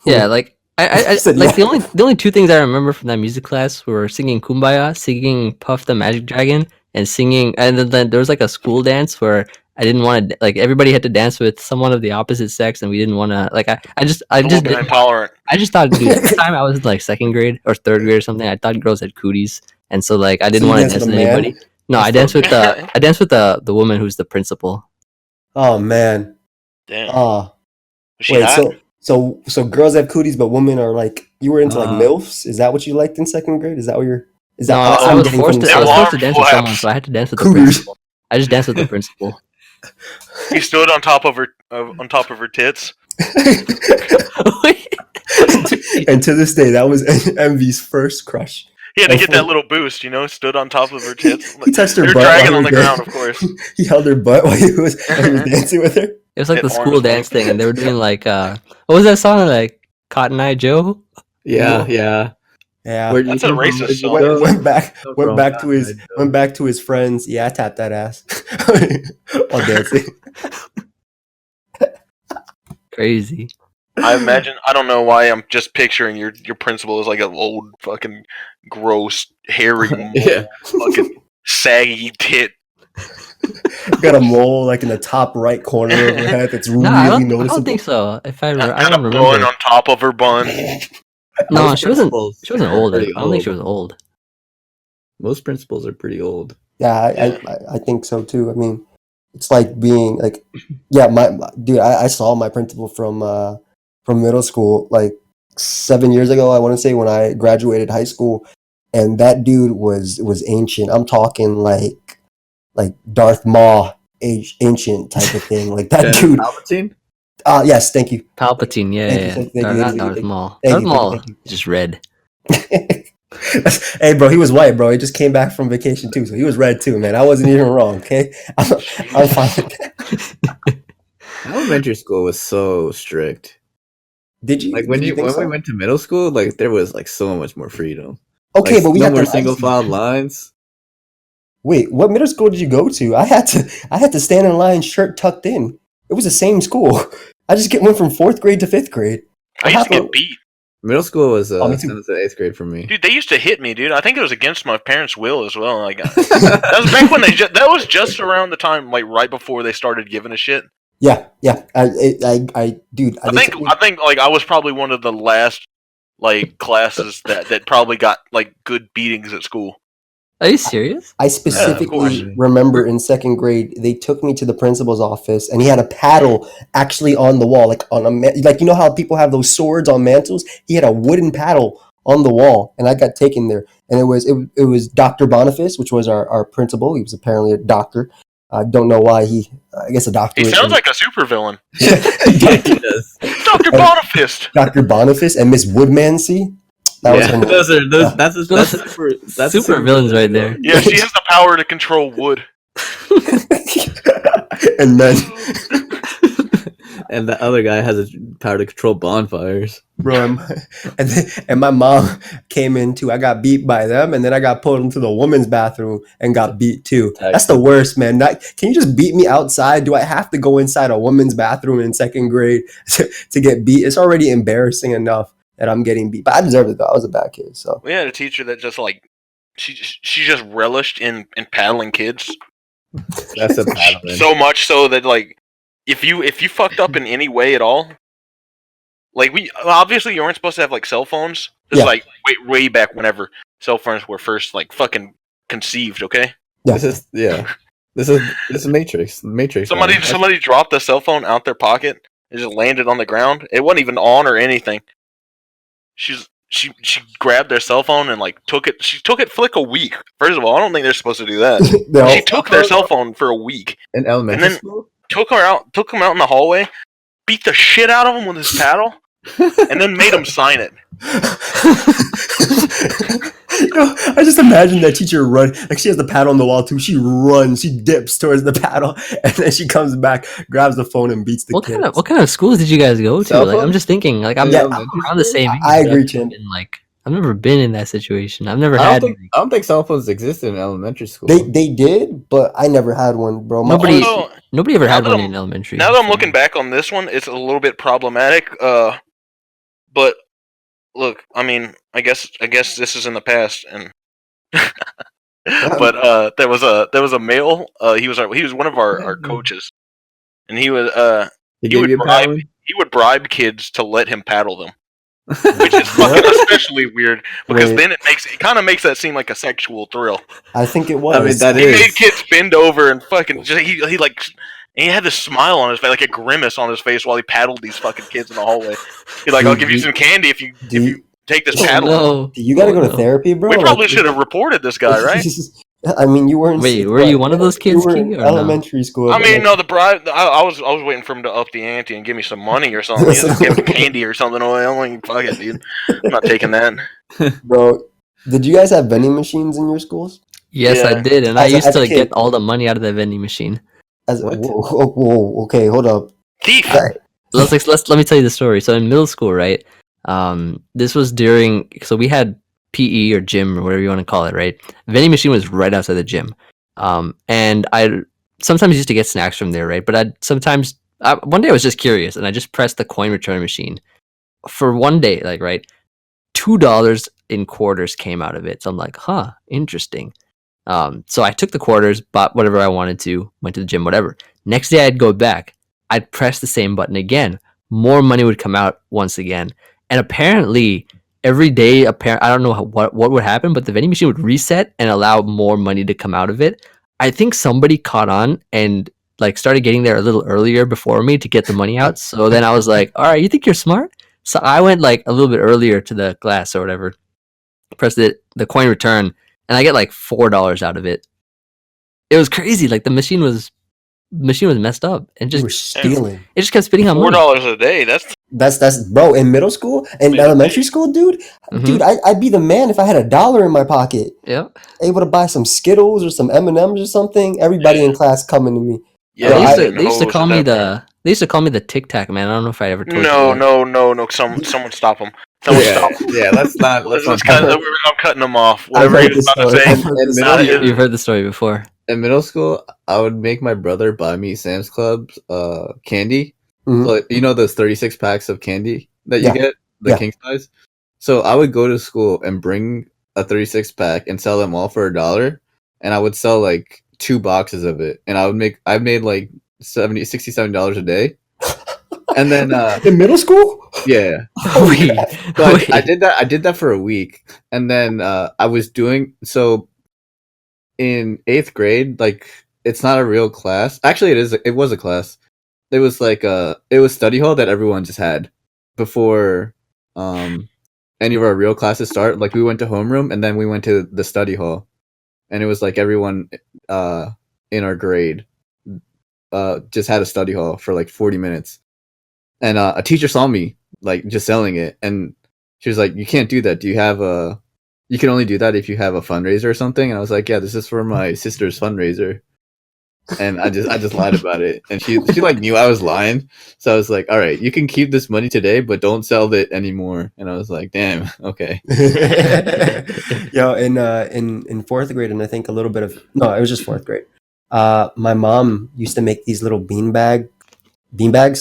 Yeah, like I Said like yeah. the only two things I remember from that music class were singing Kumbaya, singing Puff the Magic Dragon, and singing. And then there was like a school dance where I didn't want to like everybody had to dance with someone of the opposite sex, and we didn't want to like I just didn't- Intolerant. I just thought, dude, at the time I was in like second grade or third grade or something. I thought girls had cooties, and so like I didn't So you want to danced dance with with a man? anybody. No, I danced with the woman who's the principal. Oh man. Damn. Oh. Was she Wait. hot? So girls have cooties, but women are like you were into like MILFs. Is that what you liked in second grade? Is that what you're? Is that? No, that's what I I'm was getting forced from to. the I was story. forced to dance with someone, Flaps. so I had to dance with the Cougars. principal. I just danced with the principal. He stood on top of her tits. And to this day, that was Emvee's first crush. He had to get that little boost, Stood on top of her tits. He touched her They're butt. dragging while on he the was ground, dancing. of course. He held her butt while he was dancing with her. It was like It the school orange dance thing. thing, and they were doing like what was that song like Cotton Eye Joe? Yeah, Whoa. yeah. Yeah. Where do you That's a come from? racist Where'd you song. go? Went back to his friends. Yeah, I tapped that ass while dancing. Crazy. I don't know why I'm just picturing your principal as like an old fucking gross, hairy, Yeah. fucking saggy tit. Got a mole like in the top right corner of her head that's really No, I noticeable. don't think so. If I Got don't a bun remember. on top of her bun. No, Most she wasn't. principals She wasn't are old. I pretty don't think she was old. Most principals are pretty old. Yeah, I think so too. I mean, it's like being like, yeah, my dude. I saw my principal from middle school like 7 years ago. I want to say when I graduated high school, and that dude was ancient. I'm talking like Darth Maul, ancient type of thing. Like that dude. Palpatine? Yes, thank you. Palpatine, yeah. Thank you, Not Darth Maul. thank Darth you, Maul thank you. is just red. Hey, bro, he was white, bro. He just came back from vacation too, so he was red too, man. I wasn't even wrong. Okay, I'm fine with that. Elementary school was so strict. Did you? Like when did you think we so? went to middle school, like there was like so much more freedom. Okay, Like, but we no got more the single file lines. Wait, what middle school did you go to? I had to stand in line, shirt tucked in. It was the same school. I just went from 4th grade to 5th grade. I used to get beat. Middle school was Oh, me too. 7th to 8th grade for me. Dude, they used to hit me, dude. I think it was against my parents' will as well. Like, that was back when that was just around the time, like right before they started giving a shit. Yeah. Dude. I think like I was probably one of the last like classes that probably got like good beatings at school. Are you serious? I course. specifically remember in second grade, they took me to the principal's office, and he had a paddle actually on the wall, like on a like you know how people have those swords on mantles. He had a wooden paddle on the wall, and I got taken there, and it was Dr. Boniface, which was our principal. He was apparently a doctor. I don't know why I guess a doctor. He sounds like a supervillain. Yeah, he does. Dr. Boniface. Dr. Boniface and Miss Woodmansey. That was her name. That's super villains right there. Yeah, she has the power to control wood. And then, and the other guy has a power to control bonfires. bro, and my mom came in too. I got beat by them, and then I got pulled into the women's bathroom and got beat too. That's the worst, man. Can you just beat me outside? Do I have to go inside a women's bathroom in second grade to get beat? It's already embarrassing enough that I'm getting beat, but I deserve it though. I was a bad kid, so. We had a teacher that just like she just relished in paddling kids. That's a paddling. So much so that like if you fucked up in any way at all, like obviously you weren't supposed to have like cell phones. Just like way back whenever cell phones were first like fucking conceived. Okay. Yeah. This is Matrix. Somebody dropped a cell phone out their pocket. It just landed on the ground. It wasn't even on or anything. She grabbed their cell phone and like took it. She took it for like a week. First of all, I don't think they're supposed to do that. She took their cell phone for a week in elementary school. Took them out in the hallway, beat the shit out of him with his paddle, and then made him sign it. I just imagine that teacher run, like she has the paddle on the wall too. She runs, she dips towards the paddle, and then she comes back, grabs the phone, and beats the kids. What kind of schools did you guys go to? Like, I'm just thinking, like I'm around the same age. I agree, Chin. Like I've never been in that situation. I've never I don't think cell phones existed in elementary school. They did, but I never had one, bro. Nobody ever had one in elementary. Now that I'm looking back on this one, it's a little bit problematic. But look, I mean, I guess this is in the past, and but there was a male. He was one of our coaches, and he would bribe kids to let him paddle them, which is fucking especially weird because then it kind of makes that seem like a sexual thrill. I think it was. I mean, he made kids bend over and fucking just he like. And he had this smile on his face, like a grimace on his face, while he paddled these fucking kids in the hallway. He's like, "I'll give you some candy if you take this paddle." No. You gotta go to therapy, bro. We probably should have reported this guy, right? I mean, you weren't. Wait, were you one of those kids? You were in elementary school. I mean, no, the bribe. I was waiting for him to up the ante and give me some money or something. Give me candy or something. Oh, I'm like, fuck it, dude. I'm not taking that. Bro, did you guys have vending machines in your schools? Yes, I did, and I used to get all the money out of the vending machine. Whoa, okay, hold up. Thief. Let me tell you the story. So in middle school, right? This was so we had PE or gym or whatever you want to call it, right? The vending machine was right outside the gym. And I sometimes used to get snacks from there, right? But one day I was just curious and I just pressed the coin return machine. For one day, like, right, $2 in quarters came out of it. So I'm like, huh, interesting. So I took the quarters, bought whatever I wanted to, went to the gym, whatever. Next day I'd go back. I'd press the same button again. More money would come out once again. And apparently every day, I don't know what would happen, but the vending machine would reset and allow more money to come out of it. I think somebody caught on and like started getting there a little earlier before me to get the money out. So then I was like, all right, you think you're smart? So I went like a little bit earlier to the class or whatever, pressed the coin return, and I get like $4 out of it. It was crazy. Like the machine was messed up and just you were stealing. It just kept spitting out money. $4 a day. That's bro. In middle school and elementary school, dude, I'd be the man if I had $1 in my pocket. Yeah, able to buy some Skittles or some M&Ms or something. Everybody in class coming to me. Yeah, they used to call me the Tic Tac man. I don't know if I ever told you. No. Someone stop him. Stop him. Yeah, let's not. I'm cutting him off. Whatever he was about to say. You've heard the story before. In middle school, I would make my brother buy me Sam's Club candy. Mm-hmm. So, you know those 36 packs of candy that you get, the king size? So I would go to school and bring a 36 pack and sell them all for $1. And I would sell like 2 boxes of it. And I made like $67 a day. And then in middle school? Yeah. Wait. I did that for a week. And then I was doing so in 8th grade, like it's not a real class. Actually, it is. It was a class. It was like it was study hall that everyone just had before any of our real classes start. Like we went to homeroom and then we went to the study hall, and it was like everyone in our grade just had a study hall for like 40 minutes, and a teacher saw me like just selling it, and she was like, "You can't do that. Do you have a? You can only do that if you have a fundraiser or something." And I was like, "Yeah, this is for my sister's fundraiser." And I just lied about it, and she like knew I was lying, so I was like, "All right, you can keep this money today, but don't sell it anymore." And I was like, "Damn, okay." Yo, in fourth grade, and I think a little bit of no, it was just fourth grade. My mom used to make these little beanbags,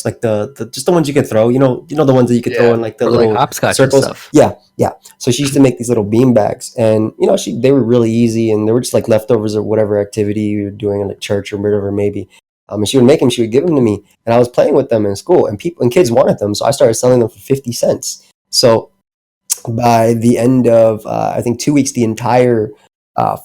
like the just the ones you could throw. The ones that you could throw in like the Or, little like, hopscotch circles. and stuff. Yeah. So she used to make these little beanbags, and they were really easy, and they were just like leftovers of whatever activity you were doing in like church or whatever maybe. And she would make them. She would give them to me, and I was playing with them in school, and kids wanted them, so I started selling them for 50 cents. So by the end of I think 2 weeks, the entire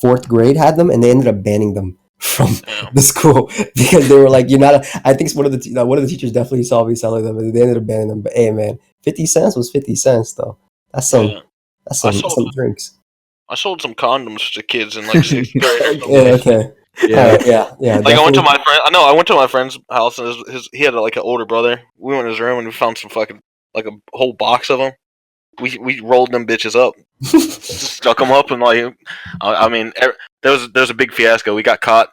fourth grade had them, and they ended up banning them from the school because they were like, "You're not." I think one of the teachers definitely saw me selling them, and they ended up banning them. But hey, man, 50 cents was 50 cents though. That's some. Yeah. That's I some drinks. I sold some condoms to kids in like 6th grade. Or something. Yeah. Okay. Yeah. Yeah. Like I went to my friend. I went to my friend's house, and he had like an older brother. We went in his room and we found some fucking like a whole box of them. We rolled them bitches up, just stuck them up, and like, I mean, there was a big fiasco. We got caught.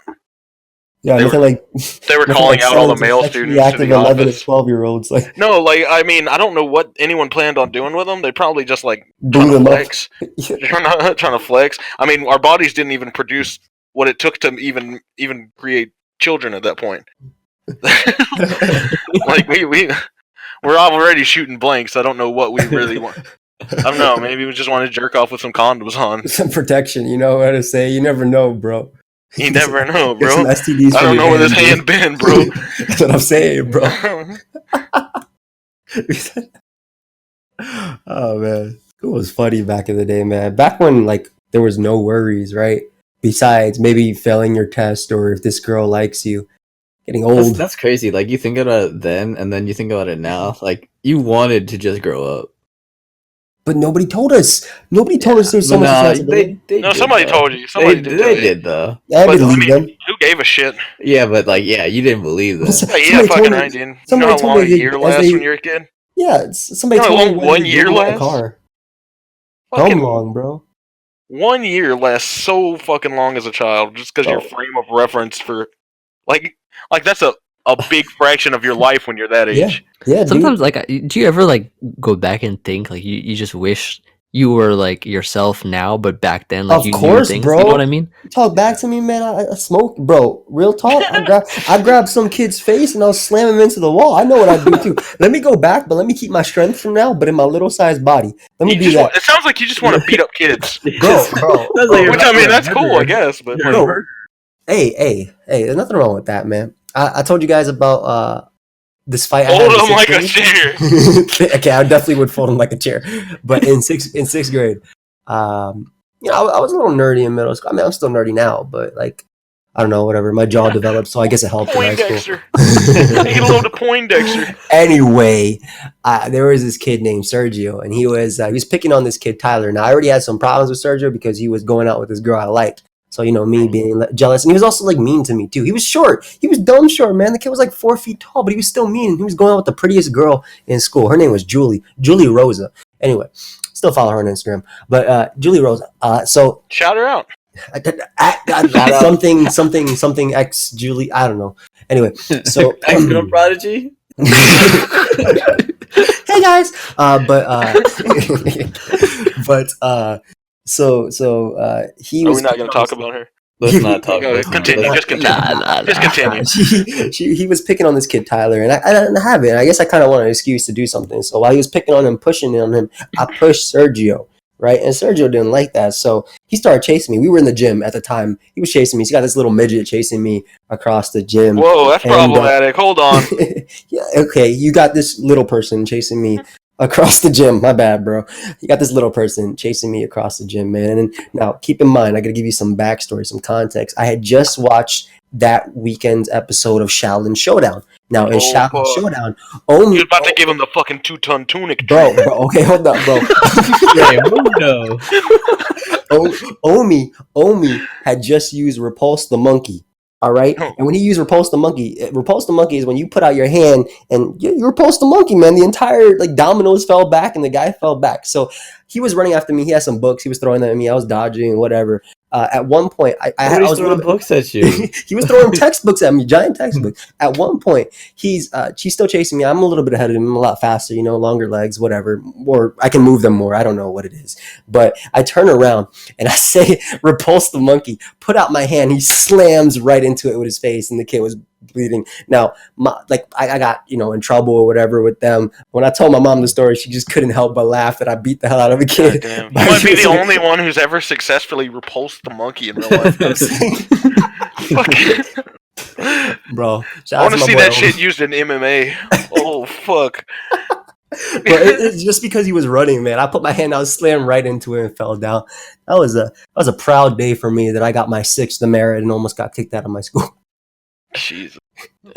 Yeah, They nothing were- like They were nothing calling like out all the selling to male sexually students to active the 11 and office. 12-year-olds. Like, No, like I mean, I don't know what anyone planned on doing with them. They probably just like blew trying to them up. flex. Trying to flex. I mean, our bodies didn't even produce what it took to even create children at that point. Like we're already shooting blanks. I don't know what we really want. I don't know. Maybe we just want to jerk off with some condoms on. Some protection, you know what to say. You never know, bro. You never know, Get some bro. STDs I from don't your know where this hand, hand been, bro. That's what I'm saying, bro. Oh man, it was funny back in the day, man. Back when like there was no worries, right? Besides maybe failing your test or if this girl likes you. Getting old. That's crazy. Like you think about it then, and then you think about it now. Like you wanted to just grow up. But nobody told us. Nobody told us there's so much responsibility. No, somebody told you. Somebody did. They did though. I But, believe them. who gave a shit? Yeah, but like, yeah, you didn't believe them. Like, yeah, Somebody fucking told me- right, dude. You know somebody how told long me a they- year as lasts they- when you're a kid? Yeah, somebody You know told how me long when one you year get in a lasts? car. Fucking How long, bro? 1 year lasts so fucking long as a child, just because your Bro. frame of reference for like that's a big fraction of your life when you're that age. Yeah, dude. Sometimes, like, do you ever like go back and think like you just wish you were like yourself now, but back then, like Of you course, knew things. bro. You know what I mean? Talk back to me, man. I smoke, bro. Real talk. I grabbed some kid's face and I'll slam him into the wall. I know what I do too. Let me go back, but let me keep my strength from now, but in my little sized body. Let me You do just that. want, it sounds like you just want to beat up kids. Bro. Sounds like you're Which I mean, a that's cool, murderer. I guess. But You're a Bro. murderer. Hey, there's nothing wrong with that, man. I told you guys about this fight. I fold had in him like sixth a grade. chair. Okay, I definitely would fold him like a chair. But in sixth grade, I was a little nerdy in middle school. I mean, I'm still nerdy now, but like, I don't know, whatever. My jaw developed, so I guess it helped in high school. Poindexter. Get a load of Poindexter. Anyway, there was this kid named Sergio, and he was picking on this kid Tyler. Now I already had some problems with Sergio because he was going out with this girl I liked. So me being jealous, and he was also like mean to me too. He was short. He was dumb short, man. The kid was like 4 feet tall, but he was still mean. He was going out with the prettiest girl in school. Her name was Julie Rosa. Anyway, still follow her on Instagram, but Julie Rosa. So Shout her out. something X Julie. I don't know. Anyway, so Ex-girl prodigy. hey guys, so he Are was. we not going to talk about her? Let's not talk about Continue. Just continue. Just continue. He was picking on this kid Tyler, and I didn't have it. I guess I kind of wanted an excuse to do something. So while he was picking on him, pushing on him, I pushed Sergio, right? And Sergio didn't like that, so he started chasing me. We were in the gym at the time. He was chasing me. He's got this little midget chasing me across the gym. Whoa, that's And, problematic. Hold on. Yeah, okay. You got this little person chasing me across the gym. My bad, bro. You got this little person chasing me across the gym, man. And now, keep in mind, I got to give you some backstory, some context. I had just watched that weekend's episode of Shaolin Showdown. Now, in Shaolin Showdown, You're about to give him the fucking 2-ton tunic. bro. Okay, hold up, bro. Omi had just used Repulse the Monkey. All right, and when he used Repulse the Monkey is when you put out your hand and you repulse the monkey, man. The entire dominoes fell back and the guy fell back. So he was running after me. He had some books. He was throwing them at me. I was dodging and whatever. At one point, I was throwing books at you. He was throwing textbooks at me, giant textbooks. At one point, she's still chasing me. I'm a little bit ahead of him. I'm a lot faster, longer legs, whatever. Or I can move them more. I don't know what it is. But I turn around and I say, repulse the monkey. Put out my hand. He slams right into it with his face, and the kid was bleeding. Now, I got in trouble or whatever with them. When I told my mom the story, she just couldn't help but laugh that I beat the hell out of a kid. You might be the only one who's ever successfully repulsed the monkey in real life. Bro, I want to see that shit used in MMA. Oh fuck. But it's just because he was running, man. I put my hand out, slammed right into it, and fell down. That was a proud day for me that I got my 6th demerit and almost got kicked out of my school. Jesus.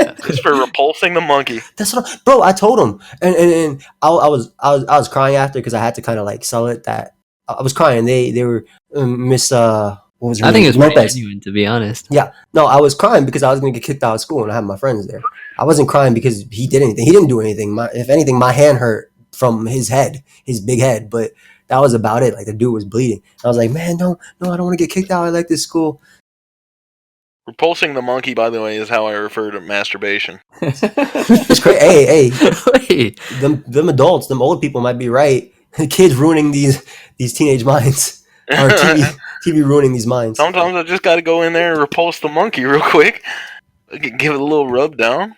Yeah, just for repulsing the monkey. That's what, bro. I told him, and I was crying after because I had to kind of sell it. That I was crying. They were Miss what was her name? I think it was pretty Lopez. genuine, to be honest. Yeah, no, I was crying because I was gonna get kicked out of school and I had my friends there. I wasn't crying because he did anything. He didn't do anything. If anything, my hand hurt from his head, his big head, but that was about it. The dude was bleeding. I was like, man, no, I don't want to get kicked out. I like this school. Repulsing the monkey, by the way, is how I refer to masturbation. It's crazy. Hey, Wait. them adults, them old people might be right. Kids ruining these teenage minds, or TV ruining these minds. Sometimes I just got to go in there and repulse the monkey real quick. Give it a little rub down.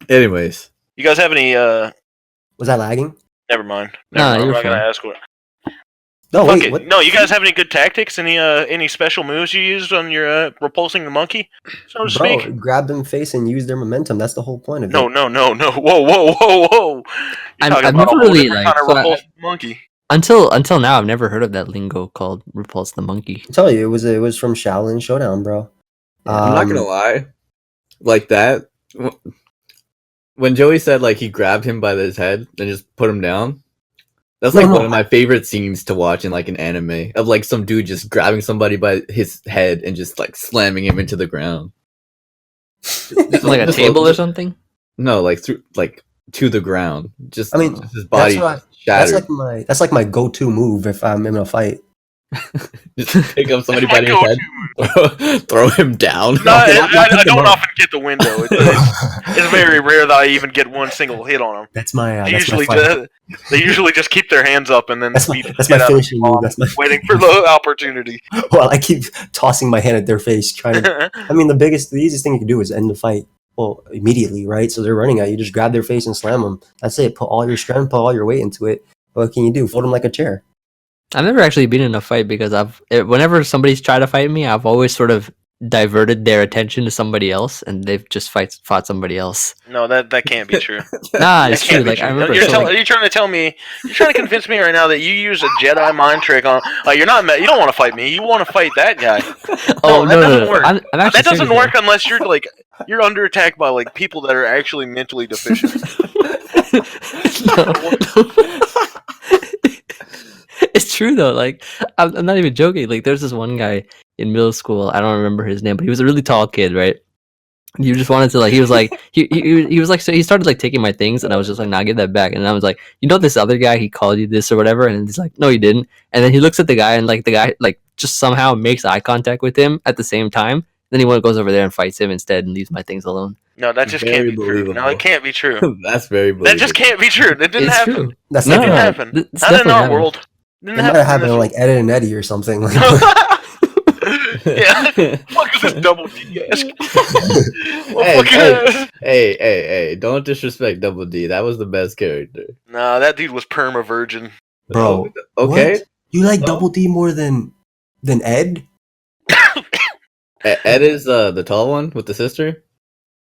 Anyways, you guys have any? Was that lagging? Never mind. You're I'm not gonna fine. ask what. No, wait. What? No, you guys have any good tactics? Any special moves you used on your repulsing the monkey, so to speak? Bro, grab them face and use their momentum. That's the whole point of it. No. Whoa. I've never really repulse the monkey. Until now, I've never heard of that lingo called repulse the monkey. I tell you, it was from Shaolin Showdown, bro. I'm not gonna lie, that when Joey said he grabbed him by his head and just put him down. That's one of my favorite scenes to watch in an anime of some dude just grabbing somebody by his head and just slamming him into the ground. Just like a table or something? No, through to the ground. Just his body that's shattered. That's my go-to move if I'm in a fight. Just pick up somebody by his head, throw him down. No, I don't often get the window. It's very rare that I even get one single hit on them. That's my. They usually just keep their hands up and then that's my finishing move. Waiting for the opportunity. Well, I keep tossing my hand at their face, trying to. The easiest thing you can do is end the fight. Well, immediately, right? So they're running at you. Just grab their face and slam them. That's it. Put all your strength, put all your weight into it. What can you do? Fold them like a chair. I've never actually been in a fight because whenever somebody's tried to fight me, I've always sort of diverted their attention to somebody else, and they've just fought somebody else. No, that can't be true. Nah, it's true. I remember. You're trying to tell me, you're trying to convince me right now that you use a Jedi mind trick on. You're not. You don't want to fight me. You want to fight that guy. No, that doesn't work. That doesn't work unless you're under attack by people that are actually mentally deficient. It's true though. I'm not even joking. There's this one guy in middle school. I don't remember his name, but he was a really tall kid, right? You just wanted to he was he was so he started taking my things, and I was just nah, give that back. And I was like, this other guy, he called you this or whatever, and he's like, no, he didn't. And then he looks at the guy, and the guy just somehow makes eye contact with him at the same time. Then he goes over there and fights him instead and leaves my things alone. No, that just can't be true. No, it can't be true. That's very believable. That just can't be true. That didn't happen. True. That didn't happen. Not in our world. It might have happened on Ed and Eddie or something. Yeah. What is this Double D ask? Hey, don't disrespect Double D. That was the best character. Nah, that dude was perma virgin. Bro. Okay. What? You like Double D more than Ed? Ed is the tall one with the sister?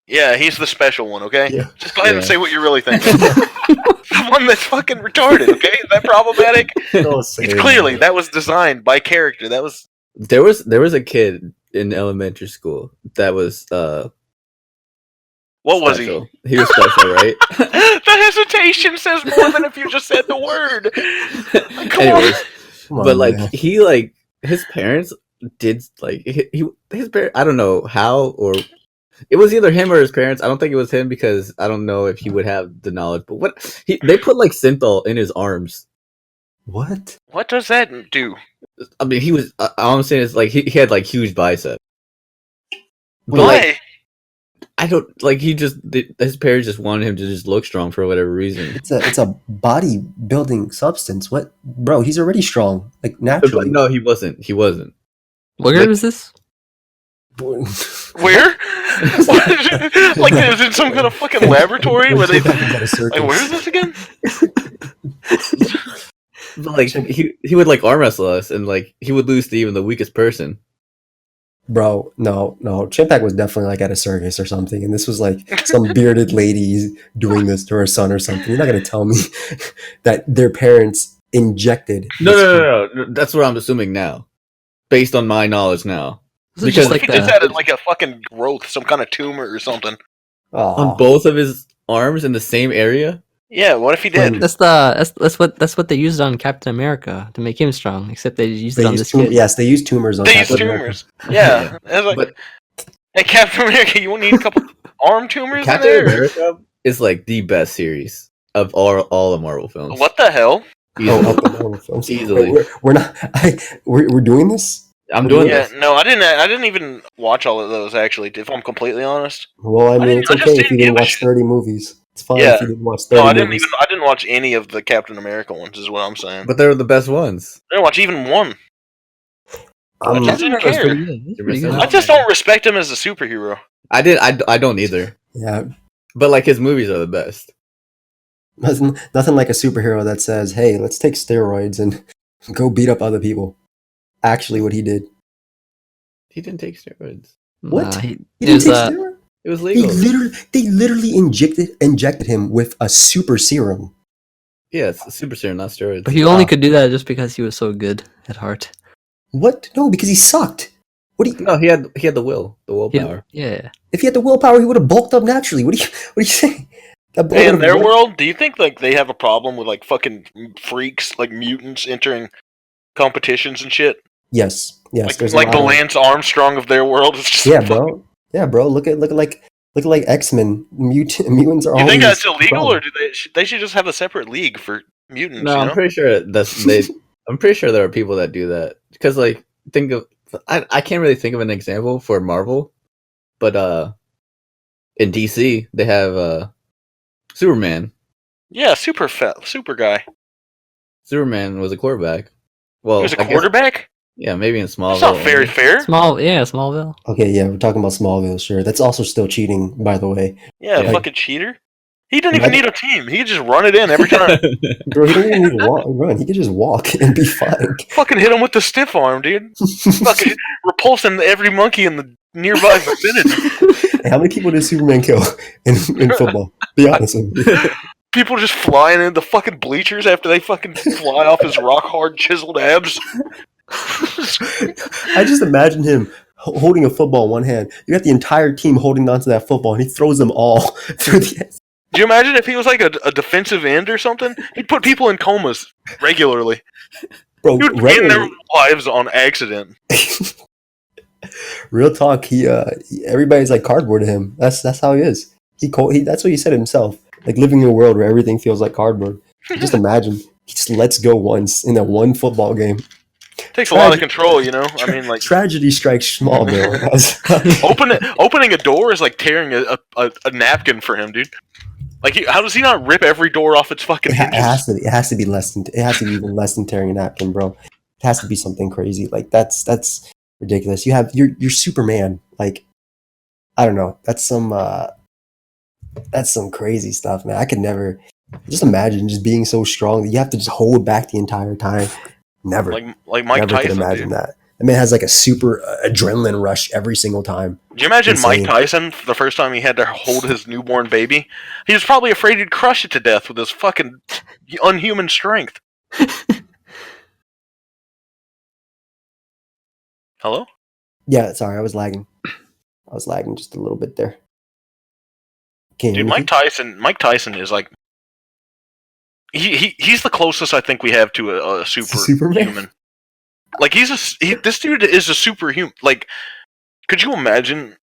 Yeah, he's the special one, okay? Yeah. Just go ahead and say what you really think. one that's fucking retarded. Okay, is that problematic? Don't It's say clearly that. that was designed by character. That was There was a kid in elementary school that was what was special. He was special, right? The hesitation says more than if you just said the word. Like, come Anyways, Come on, but like man. he like his parents did like his parents. I don't know how, or it was either him or his parents. I don't think it was him because I don't know if he would have the knowledge. But they put like synthol in his arms. What? What does that do? I mean, he was. All I'm saying is like he had like huge biceps. But Why? like I don't like his parents just wanted him to just look strong for whatever reason. It's a body building substance. What, bro? He's already strong, like But naturally. no, he wasn't. He wasn't. What year was this? Where? Like it was in some kind of fucking laboratory where they. Like, where is this again? But like he would like arm wrestle us, and like he would lose to even the weakest person. Bro, no. Chimpact was definitely like at a circus or something, and this was like some bearded lady doing this to her son or something. You're not gonna tell me that their parents injected. No. That's what I'm assuming now, based on my knowledge now. This is Because just like He just the, had like a fucking growth, some kind of tumor or something. On both of his arms in the same area. Yeah, what if he did? that's what they used on Captain America to make him strong. Except they used it on this kid. Yes, they used tumors on They use Captain America. tumors. Yeah. It's like, But hey, Captain America, you won't need a couple arm tumors in Captain there? America is like the best series of all the Marvel films. What the hell? Easily. Up the Marvel films. Easily. We're not. We're doing this. I'm doing Yeah, this. no, I didn't even watch all of those actually. If I'm completely honest. Well, I mean, it's I just okay if you didn't didn't give a watch shit. 30 movies. It's fine Yeah. if you didn't watch 30 No, movies. I didn't watch any of the Captain America ones. Is what I'm saying. But they're the best ones. I didn't watch even one. I just didn't That's care. pretty good. That's pretty good. I just don't respect him as a superhero. I don't either. Yeah, But like his movies are the best. nothing like a superhero that says, "Hey, let's take steroids and go beat up other people." Actually, what he did. He didn't take steroids. What? Nah, He didn't take there's, steroids. It was legal. They literally injected him with a super serum. Yeah, it's a super serum, not steroids. but he only could do that just because he was so good at heart. What? No, because he sucked. What do you? No, he had the willpower. Yeah. If he had the willpower, he would have bulked up naturally. What do you say? Hey, in their world, do you think like they have a problem with like fucking freaks, like mutants entering competitions and shit? Yes. Like There's the a lot of, Lance Armstrong of their world. It's just yeah, bro. Look at like X-Men. Mutants are. You think always that's illegal, problem. or do they should just have a separate league for mutants? No, you I'm know? pretty sure I'm pretty sure there are people that do that because like I can't really think of an example for Marvel, but in DC they have Superman. Yeah, super guy. Superman was a quarterback. Well, He was a I guess- quarterback. yeah, maybe in Smallville. That's not very fair. Smallville. Okay, yeah, we're talking about Smallville. Sure, that's also still cheating, by the way. Yeah, Like- fucking cheater. He didn't even need a team. He could just run it in every time. Bro, he doesn't even need to run. He could just walk and be fine. Fucking hit him with the stiff arm, dude. Fucking repulsing every monkey in the nearby vicinity. Hey, how many people did Superman kill in football? Be honest with me. People just flying in the fucking bleachers after they fucking fly off his rock hard chiseled abs. I just imagine him holding a football in one hand. You got the entire team holding onto that football, and he throws them all through the. Do you imagine if he was like a defensive end or something? He'd put people in comas regularly. Bro, He would end their lives on accident. real talk. Everybody's like cardboard to him. That's how he is. That's what he said himself. Like living in a world where everything feels like cardboard. Just imagine he just lets go once in that one football game. Takes a lot of control, you know. I mean, like Tragedy strikes Smallville. opening a door is like tearing a napkin for him, dude. Like, how does he not rip every door off its fucking It hinges? has to be less than. It has to be even less than tearing a napkin, bro. It has to be something crazy. Like that's ridiculous. You're Superman. Like, I don't know. That's some crazy stuff, man. I could never just imagine just being so strong that you have to just hold back the entire time. Never. Like Mike Never could Tyson, imagine dude. that. That man has like a super adrenaline rush every single time. Do you imagine Insane. Mike Tyson the first time he had to hold his newborn baby? He was probably afraid he'd crush it to death with his fucking unhuman strength. Hello? Yeah, sorry, I was lagging. I was lagging just a little bit there. Can't hear Dude, me? Mike Tyson is like he's the closest I think we have to a superhuman. Like this dude is a superhuman. Like, could you imagine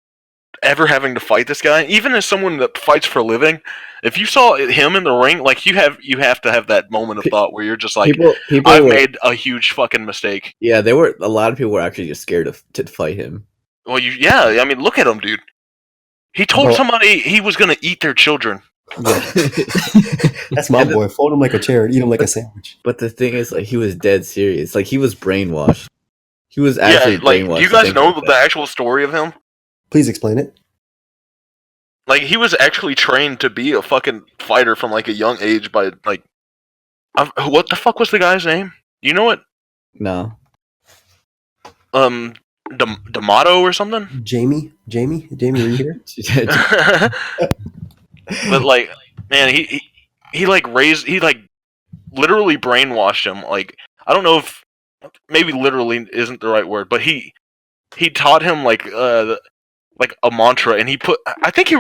ever having to fight this guy? Even as someone that fights for a living, if you saw him in the ring, like you have to have that moment of thought where you're just like, I've made a huge fucking mistake. Yeah, a lot of people were actually just scared to fight him. Well, I mean, look at him, dude. He told somebody he was gonna eat their children. That's my boy. Fold him like a chair and eat him like a sandwich. But the thing is, like, he was dead serious. Like, he was brainwashed. He was actually brainwashed. Do you guys know the actual story of him? Please explain it. Like, he was actually trained to be a fucking fighter from like a young age by like, what the fuck was the guy's name? You know what? No. D'Amato or something? Jamie, are you here? But like, man, he like literally brainwashed him. Like, I don't know if maybe literally isn't the right word, but he taught him like a mantra, and I think he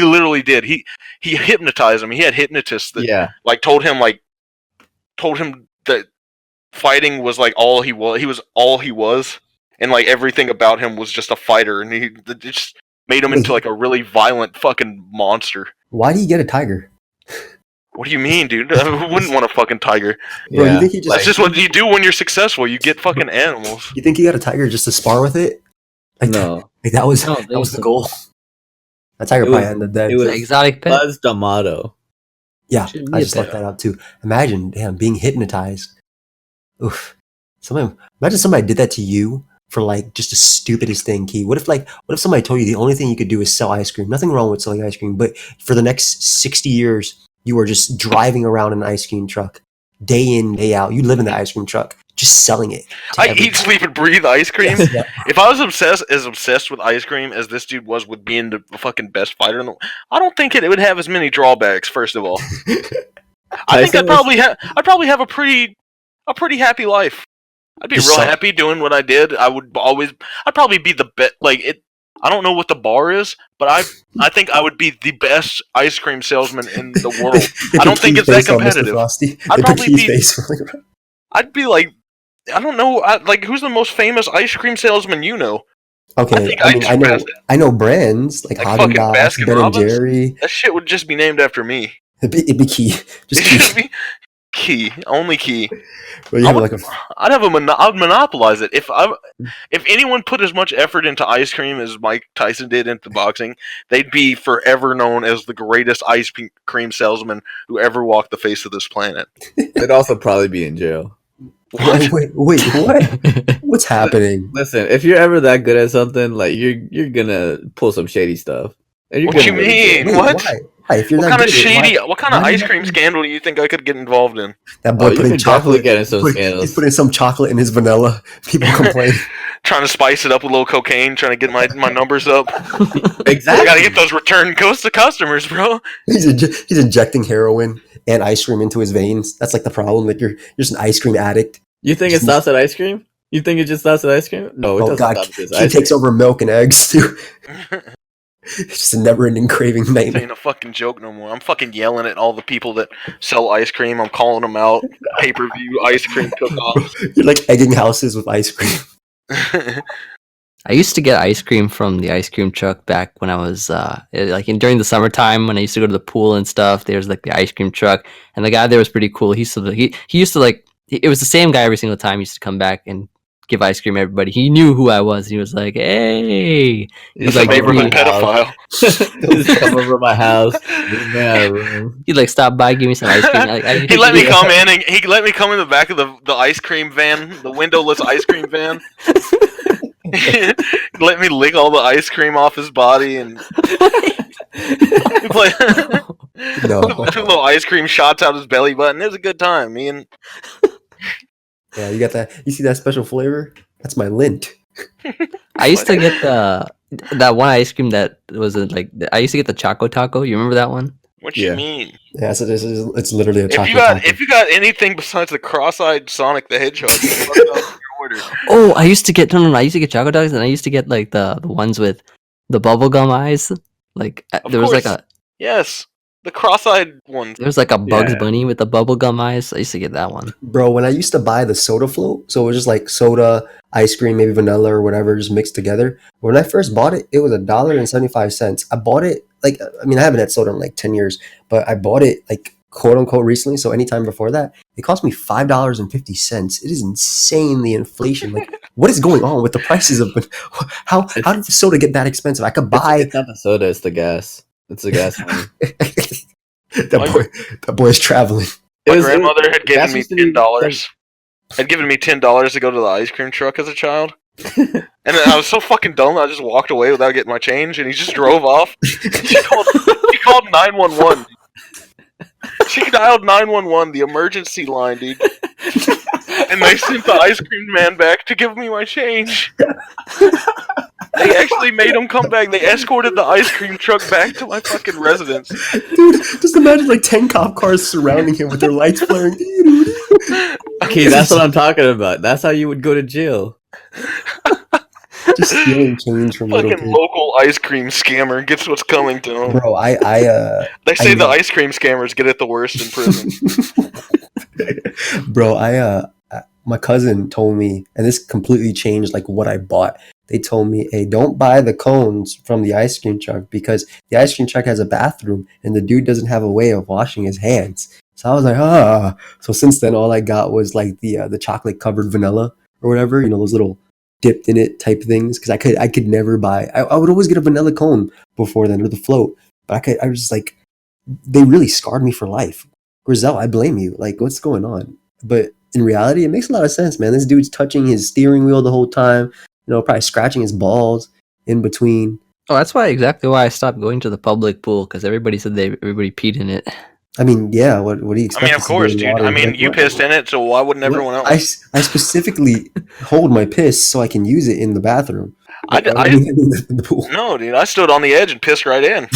literally did. He hypnotized him. He had hypnotists that like told him that fighting was like all he was. He was all he was, and like everything about him was just a fighter, and it just made him into like a really violent fucking monster. Why do you get a tiger? What do you mean, dude? I wouldn't want a fucking tiger. Bro, you think he just, that's just what you do when you're successful. You get fucking animals. You think he got a tiger just to spar with it? Like, no. Like that was the goal. That tiger probably ended dead. It was an exotic pet. Buzz D'Amato. Yeah, I just looked that up too. Imagine, being hypnotized. Oof. Imagine somebody did that to you for like just the stupidest thing, Key. What if somebody told you the only thing you could do is sell ice cream? Nothing wrong with selling ice cream, but for the next 60 years, you are just driving around in an ice cream truck, day in, day out. You live in the ice cream truck, just selling it. I eat, sleep, and breathe ice cream. Yeah. If I was obsessed with ice cream as this dude was with being the fucking best fighter in the world, I don't think it would have as many drawbacks. First of all, I think I'd probably have a pretty happy life. I'd be real happy doing what I did. I'd probably be the best. I don't know what the bar is, but I think I would be the best ice cream salesman in the world. I don't think it's that competitive. I'd probably be. I'd be like, I don't know, who's the most famous ice cream salesman you know? Okay, I know brands like Haagen-Dazs, Ben & Jerry. That shit would just be named after me. It'd be Key. Just Key. Key, only Key. Well, I'd monopolize it. If anyone put as much effort into ice cream as Mike Tyson did into boxing, they'd be forever known as the greatest ice cream salesman who ever walked the face of this planet. They'd also probably be in jail. Wait, what? What's happening? Listen, if you're ever that good at something, like you're gonna pull some shady stuff. What you mean? Wait, what? Why? If you're what kind of shady? What kind of ice cream scandal do you think I could get involved in? That boy put in chocolate. Get in some scandals. He's putting some chocolate in his vanilla. People complain. Trying to spice it up with a little cocaine, trying to get my numbers up. Exactly. I gotta get those return codes to customers, bro. He's injecting heroin and ice cream into his veins. That's like the problem. Like you're just an ice cream addict. You think it stops at ice cream? You think it just stops at ice cream? No, it doesn't stop at ice cream. He takes over milk and eggs too. It's just a never-ending craving nightmare. This ain't a fucking joke no more. I'm fucking yelling at all the people that sell ice cream. I'm calling them out. Pay-per-view ice cream cook-offs. You're like egging houses with ice cream. I used to get ice cream from the ice cream truck back when I was during the summertime when I used to go to the pool and stuff. There's like the ice cream truck, and the guy there was pretty cool. He used to like, it was the same guy every single time. He used to come back and give ice cream to everybody. He knew who I was. He was like, "Hey," he's like, "Neighborhood pedophile." Just come over my house. He'd like stop by, give me some ice cream. He let me come in, and he let me come in the back of the ice cream van, the windowless ice cream van. Let me lick all the ice cream off his body and play little ice cream shots out his belly button. It was a good time. Me and Yeah, you got that. You see that special flavor? That's my lint. I used to get that one ice cream that was I used to get the Choco Taco. You remember that one? What Yeah. you mean? Yeah, so it's literally a If you chocolate taco. if you got anything besides the cross-eyed Sonic the Hedgehog, you fucked up your order. Oh, I used to get I used to get Choco Tacs, and I used to get like the ones with the bubblegum eyes. Like Of there was course. like a Yes, the cross-eyed ones. there was like a Bugs Yeah. Bunny with the bubblegum eyes. I used to get that one. Bro, when I used to buy the soda float, so it was just like soda, ice cream, maybe vanilla or whatever, just mixed together. When I first bought it, it was $1.75. I bought it I haven't had soda in like 10 years, but I bought it like quote unquote recently. So anytime before that, it cost me $5.50. It is insane, the inflation. Like, what is going on with the prices of how did the soda get that expensive? I could buy It's not the soda, it's the gas. It's the gas money. that boy's traveling. My grandmother had given gas me used to be $10. Had given me $10 to go to the ice cream truck as a child. And then I was so fucking dumb, I just walked away without getting my change, and he just drove off. He called 911. She dialed 911, the emergency line, dude. And they sent the ice cream man back to give me my change. They actually made him come back. They escorted the ice cream truck back to my fucking residence. Dude, just imagine like 10 cop cars surrounding him with their lights flaring. Okay, that's what I'm talking about. That's how you would go to jail. Just stealing change from little Fucking kids. local ice cream scammer gets what's coming to him. Bro, They say the ice cream scammers get it the worst in prison. Bro, my cousin told me, and this completely changed like what I bought. They told me, hey, don't buy the cones from the ice cream truck because the ice cream truck has a bathroom and the dude doesn't have a way of washing his hands. So I was like, ah. So since then, all I got was like the chocolate covered vanilla or whatever, those little dipped in it type things. Because I could never buy. I would always get a vanilla cone before then or the float, but I was just like, they really scarred me for life. Grizel, I blame you. Like, what's going on? But in reality, it makes a lot of sense, man. This dude's touching his steering wheel the whole time. Probably scratching his balls in between. Oh, that's exactly why I stopped going to the public pool, because everybody said everybody peed in it. I mean, yeah. What do you expect? I mean, of course, dude. I mean, you pissed in it, so why wouldn't everyone else? I specifically hold my piss so I can use it in the bathroom. In the pool. No, dude. I stood on the edge and pissed right in.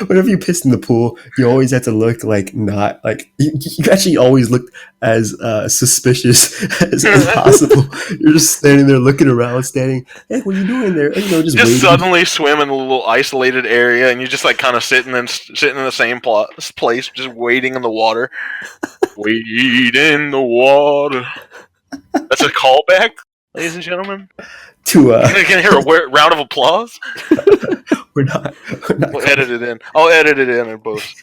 Whenever you piss in the pool, you always have to look like not like you actually always look as suspicious as possible. You're just standing there looking around, hey, what are you doing there? And, just waiting. Suddenly swim in a little isolated area, and you're just like kind of sitting in the same place, just waiting in the water. Wait in the water. That's a callback, ladies and gentlemen. Can I hear a round of applause? We're not. We'll edit it in. I'll edit it in post.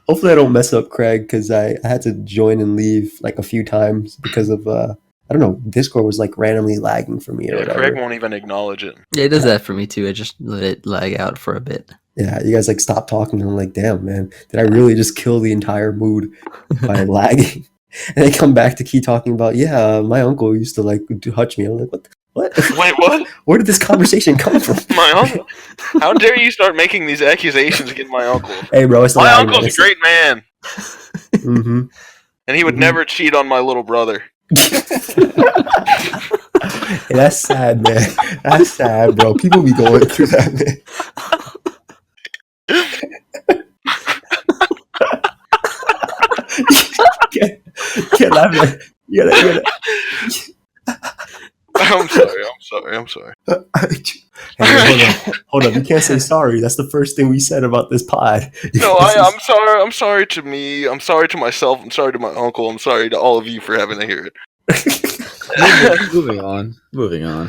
Hopefully I don't mess up Craig, because I had to join and leave like a few times because of I don't know, Discord was like randomly lagging for me or whatever. Craig won't even acknowledge it. Yeah, it does that for me too. I just let it lag out for a bit. Yeah, you guys like stop talking and I'm like, damn, man, did I really just kill the entire mood by lagging? And they come back to keep talking about, my uncle used to like touch me. I'm like, what? Wait, what? Where did this conversation come from? My uncle? How dare you start making these accusations against my uncle? Hey, bro, it's my uncle's a great man. Mm-hmm. And he would never cheat on my little brother. Hey, that's sad, man. That's sad, bro. People be going through that, man. Can't laugh, man. You gotta. I'm sorry. Hey, hold on. You can't say sorry. That's the first thing we said about this pod. I'm sorry. I'm sorry to me. I'm sorry to myself. I'm sorry to my uncle. I'm sorry to all of you for having to hear it. Moving on. Moving on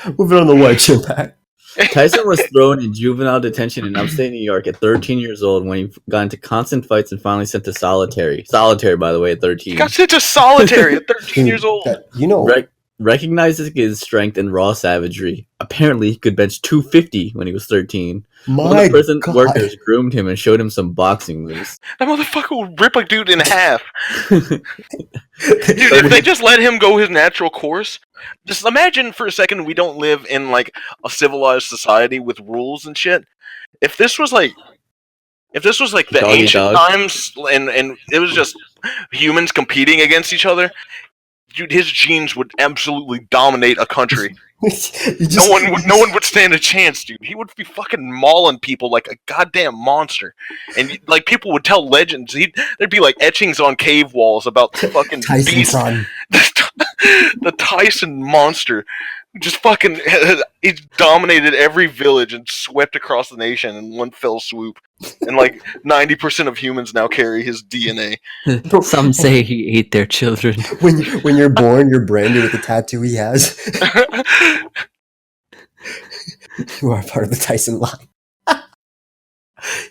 to what, Chimpact? Tyson was thrown in juvenile detention in upstate New York at 13 years old when he got into constant fights and finally sent to solitary. Solitary, by the way, at 13. He got sent to solitary at 13 years old. Recognizes his strength and raw savagery. Apparently, he could bench 250 when he was 13. One of the prison workers groomed him and showed him some boxing moves. That motherfucker would rip a dude in half. Dude, if they just let him go his natural course, just imagine for a second we don't live in like a civilized society with rules and shit. If this was like the Dog eat ancient dog. times, and it was just humans competing against each other, dude, his genes would absolutely dominate a country. No one would stand a chance, dude. He would be fucking mauling people like a goddamn monster, and like people would tell legends. There'd be like etchings on cave walls about the fucking Tyson beast, son. the Tyson monster. Just fucking, he dominated every village and swept across the nation in one fell swoop. And like 90% of humans now carry his DNA. Some say he ate their children. When you're born, you're branded with the tattoo he has. You are part of the Tyson line.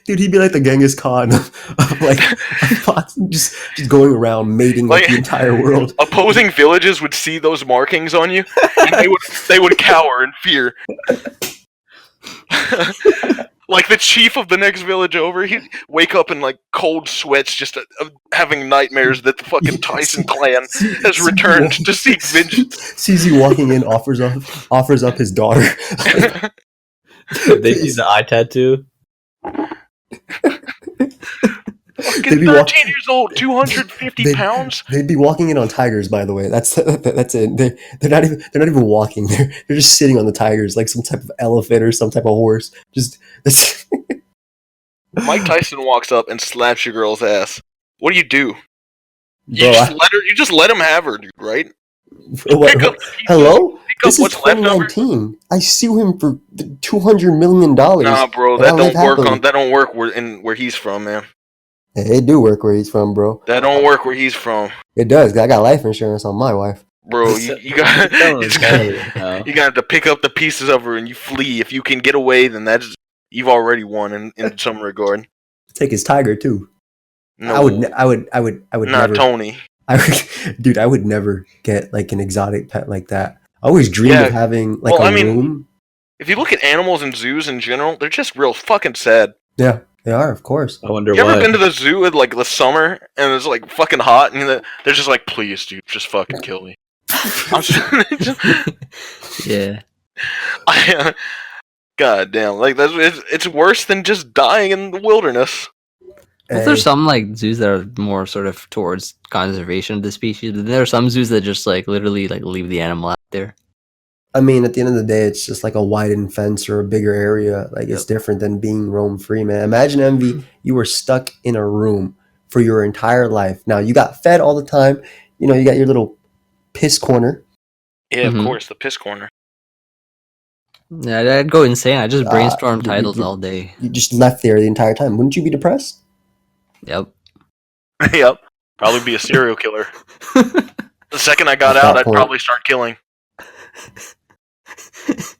Dude, he'd be like the Genghis Khan of like just going around mating with Like, the entire world. Opposing villages would see those markings on you, and they would cower in fear. Like the chief of the next village over, he'd wake up in like cold sweats, just having nightmares that the fucking Tyson clan has returned to seek vengeance. Sees you walking in, offers up his daughter. They see the eye tattoo. Fucking 13 years old, 250 pounds. They'd be walking in on tigers, by the way. That's it. They're not even walking. They're just sitting on the tigers like some type of elephant or some type of horse. Mike Tyson walks up and slaps your girl's ass. What do? Bro, You just let him have her, dude, right? Hello? This This is 2019. I sue him for $200 million. Nah, bro, that don't work where he's from, man. It do work where he's from, bro. That don't work where he's from. It does. 'Cause I got life insurance on my wife. Bro, you got to pick up the pieces of her and you flee. If you can get away, then you've already won in some regard. Take his tiger too. No, I would not never. Tony. Dude, I would never get like an exotic pet like that. I always dreamed of having like room. If you look at animals in zoos in general, they're just real fucking sad. Yeah, they are, of course. I wonder You why. ever been to the zoo in like the summer and it's like fucking hot and they're just like, please, dude, just fucking kill me. Yeah. God damn, like it's worse than just dying in the wilderness. Well, there's some like zoos that are more sort of towards conservation of the species, but there are some zoos that just like literally like leave the animal out there. I mean, at the end of the day, it's just like a widened fence or a bigger area. Like it's different than being roam free, man. Imagine, Emvee, you were stuck in a room for your entire life. Now you got fed all the time. You know, you got your little piss corner. Yeah, of course, the piss corner. Yeah, I'd go insane. I just brainstorm titles all day. You just left there the entire time. Wouldn't you be depressed? Yep. Yep. Probably be a serial killer. The second I got out, I'd probably start killing.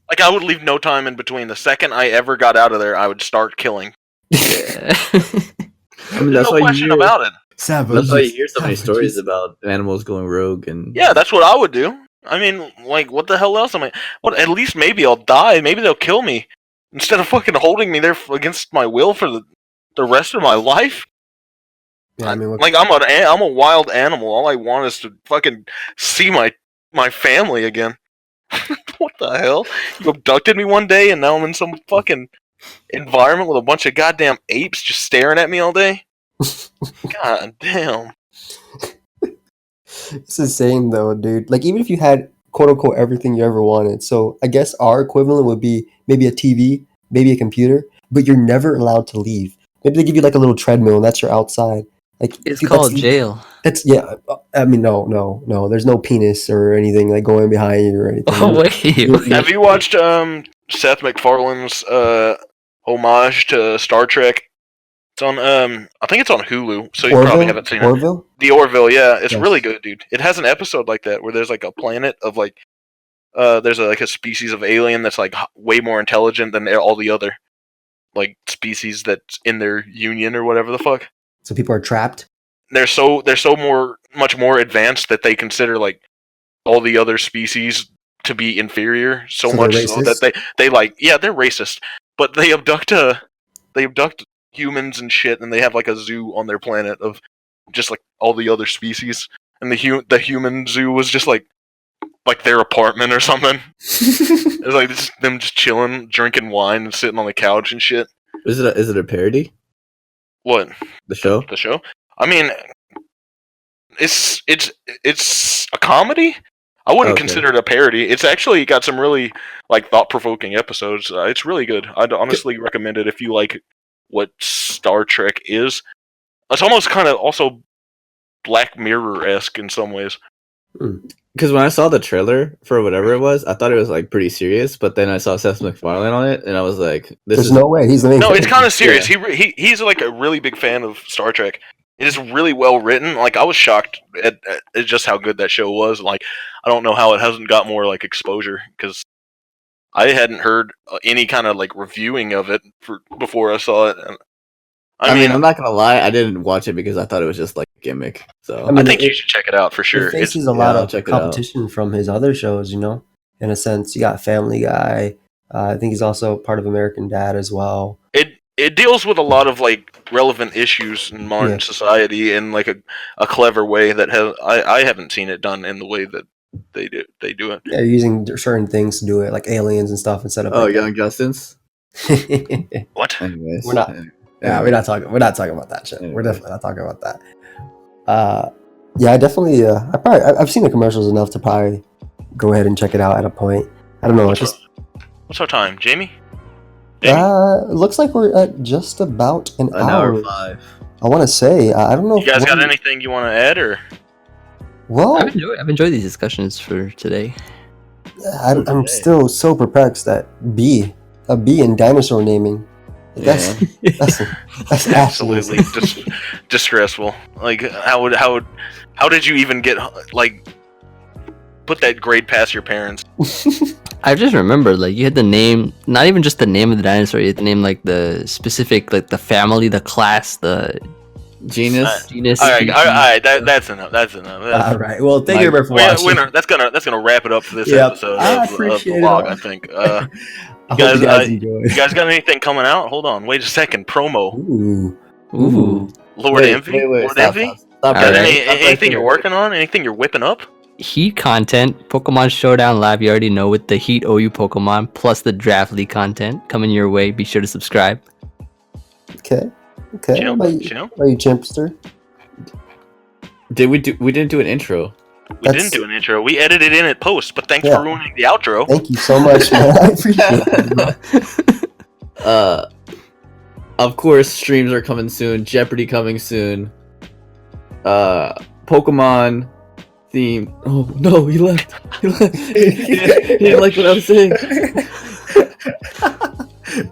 Like, I would leave no time in between. The second I ever got out of there, I would start killing. Yeah. I mean, There's no question about it. That's why you hear so many stories about animals going rogue and... Yeah, that's what I would do. I mean, like, what the hell else am I... What? At least maybe I'll die. Maybe they'll kill me. Instead of fucking holding me there against my will for the rest of my life. Yeah, I mean, like, I'm a wild animal. All I want is to fucking see my family again. What the hell? You abducted me one day and now I'm in some fucking environment with a bunch of goddamn apes just staring at me all day? God damn. It's insane though, dude. Like, even if you had quote unquote everything you ever wanted, so I guess our equivalent would be maybe a TV, maybe a computer, but you're never allowed to leave. Maybe they give you like a little treadmill and that's your outside. Like, it's called jail. That's I mean, no. There's no penis or anything like going behind you or anything. Oh wait. Have you watched Seth MacFarlane's homage to Star Trek? It's on I think it's on Hulu, so you probably haven't seen it. The Orville, yeah, it's really good, dude. It has an episode like that where there's like a planet of like there's like a species of alien that's like way more intelligent than all the other like species that's in their union or whatever the fuck. So people are trapped. They're much more advanced that they consider like all the other species to be inferior. So much so that they like, yeah, they're racist, but they abduct humans and shit, and they have like a zoo on their planet of just like all the other species. And the human zoo was just like like their apartment or something. It's like them just chilling, drinking wine, and sitting on the couch and shit. Is it a parody? What? The show? The show? I mean, it's a comedy. I wouldn't consider it a parody. It's actually got some really like thought-provoking episodes. It's really good. I'd honestly recommend it if you like what Star Trek is. It's almost kind of also Black Mirror-esque in some ways. Because when I saw the trailer for whatever it was, I thought it was like pretty serious. But then I saw Seth MacFarlane on it, and I was like, "There's no way he's the main." No, it's kind of serious. Yeah. He's like a really big fan of Star Trek. It is really well written. Like, I was shocked at just how good that show was. Like, I don't know how it hasn't got more like exposure, because I hadn't heard any kind of like reviewing of it before I saw it. And, I mean, I'm not gonna lie, I didn't watch it because I thought it was just like a gimmick. So I think you should check it out for sure. It faces a lot of competition from his other shows, you know. In a sense, you got Family Guy. I think he's also part of American Dad as well. It deals with a lot of like relevant issues in modern society in like a clever way that I haven't seen it done in the way that they do it. Yeah, using certain things to do it, like aliens and stuff instead of Young Justice. What? Anyways, we're not. Yeah, we're not talking about that shit. We're definitely not talking about that. Yeah, I definitely. I've seen the commercials enough to probably go ahead and check it out at a point. I don't know. What's our time, Jamie? Looks like we're at just about an hour. 5. I want to say, I don't know. You guys got anything you want to add, or? Well, I've enjoyed these discussions for today. I'm still so perplexed that B in dinosaur naming. That's absolutely distressful. Like, how did you even get like put that grade past your parents? I just remembered, like, you had the name, not even just the name of the dinosaur, you had the name, like, the specific, like, the family, the class, the genus. All right, that's enough. All right. Well, thank you for watching. That's gonna wrap it up for this episode of the vlog, I think. You guys got anything coming out? Hold on, wait a second. Promo. Ooh. Lord Emvee. Lord Emvee. Stop. Anything you're working on? Anything you're whipping up? Heat content, Pokemon Showdown Live, you already know, with the Heat OU Pokemon, plus the Draft League content coming your way. Be sure to subscribe. Okay. How about you, Chimpster? We didn't do an intro. We didn't do an intro. We edited in at post, but thanks for ruining the outro. Thank you so much, man. I appreciate it. Of course, streams are coming soon. Jeopardy coming soon. Pokemon theme. Oh no, he left. He didn't like what I was saying.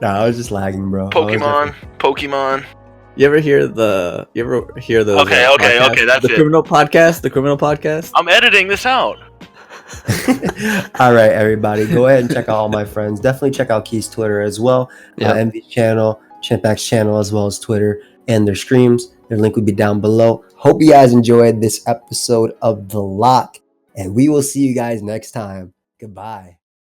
Nah, I was just lagging, bro. Pokemon. You ever hear the? Okay, that's the criminal podcast. The criminal podcast. I'm editing this out. All right, everybody, go ahead and check out all my friends. Definitely check out Key's Twitter as well. Emvee's channel, Chimpact's channel, as well as Twitter and their streams. Their link will be down below. Hope you guys enjoyed this episode of The Lock, and we will see you guys next time. Goodbye.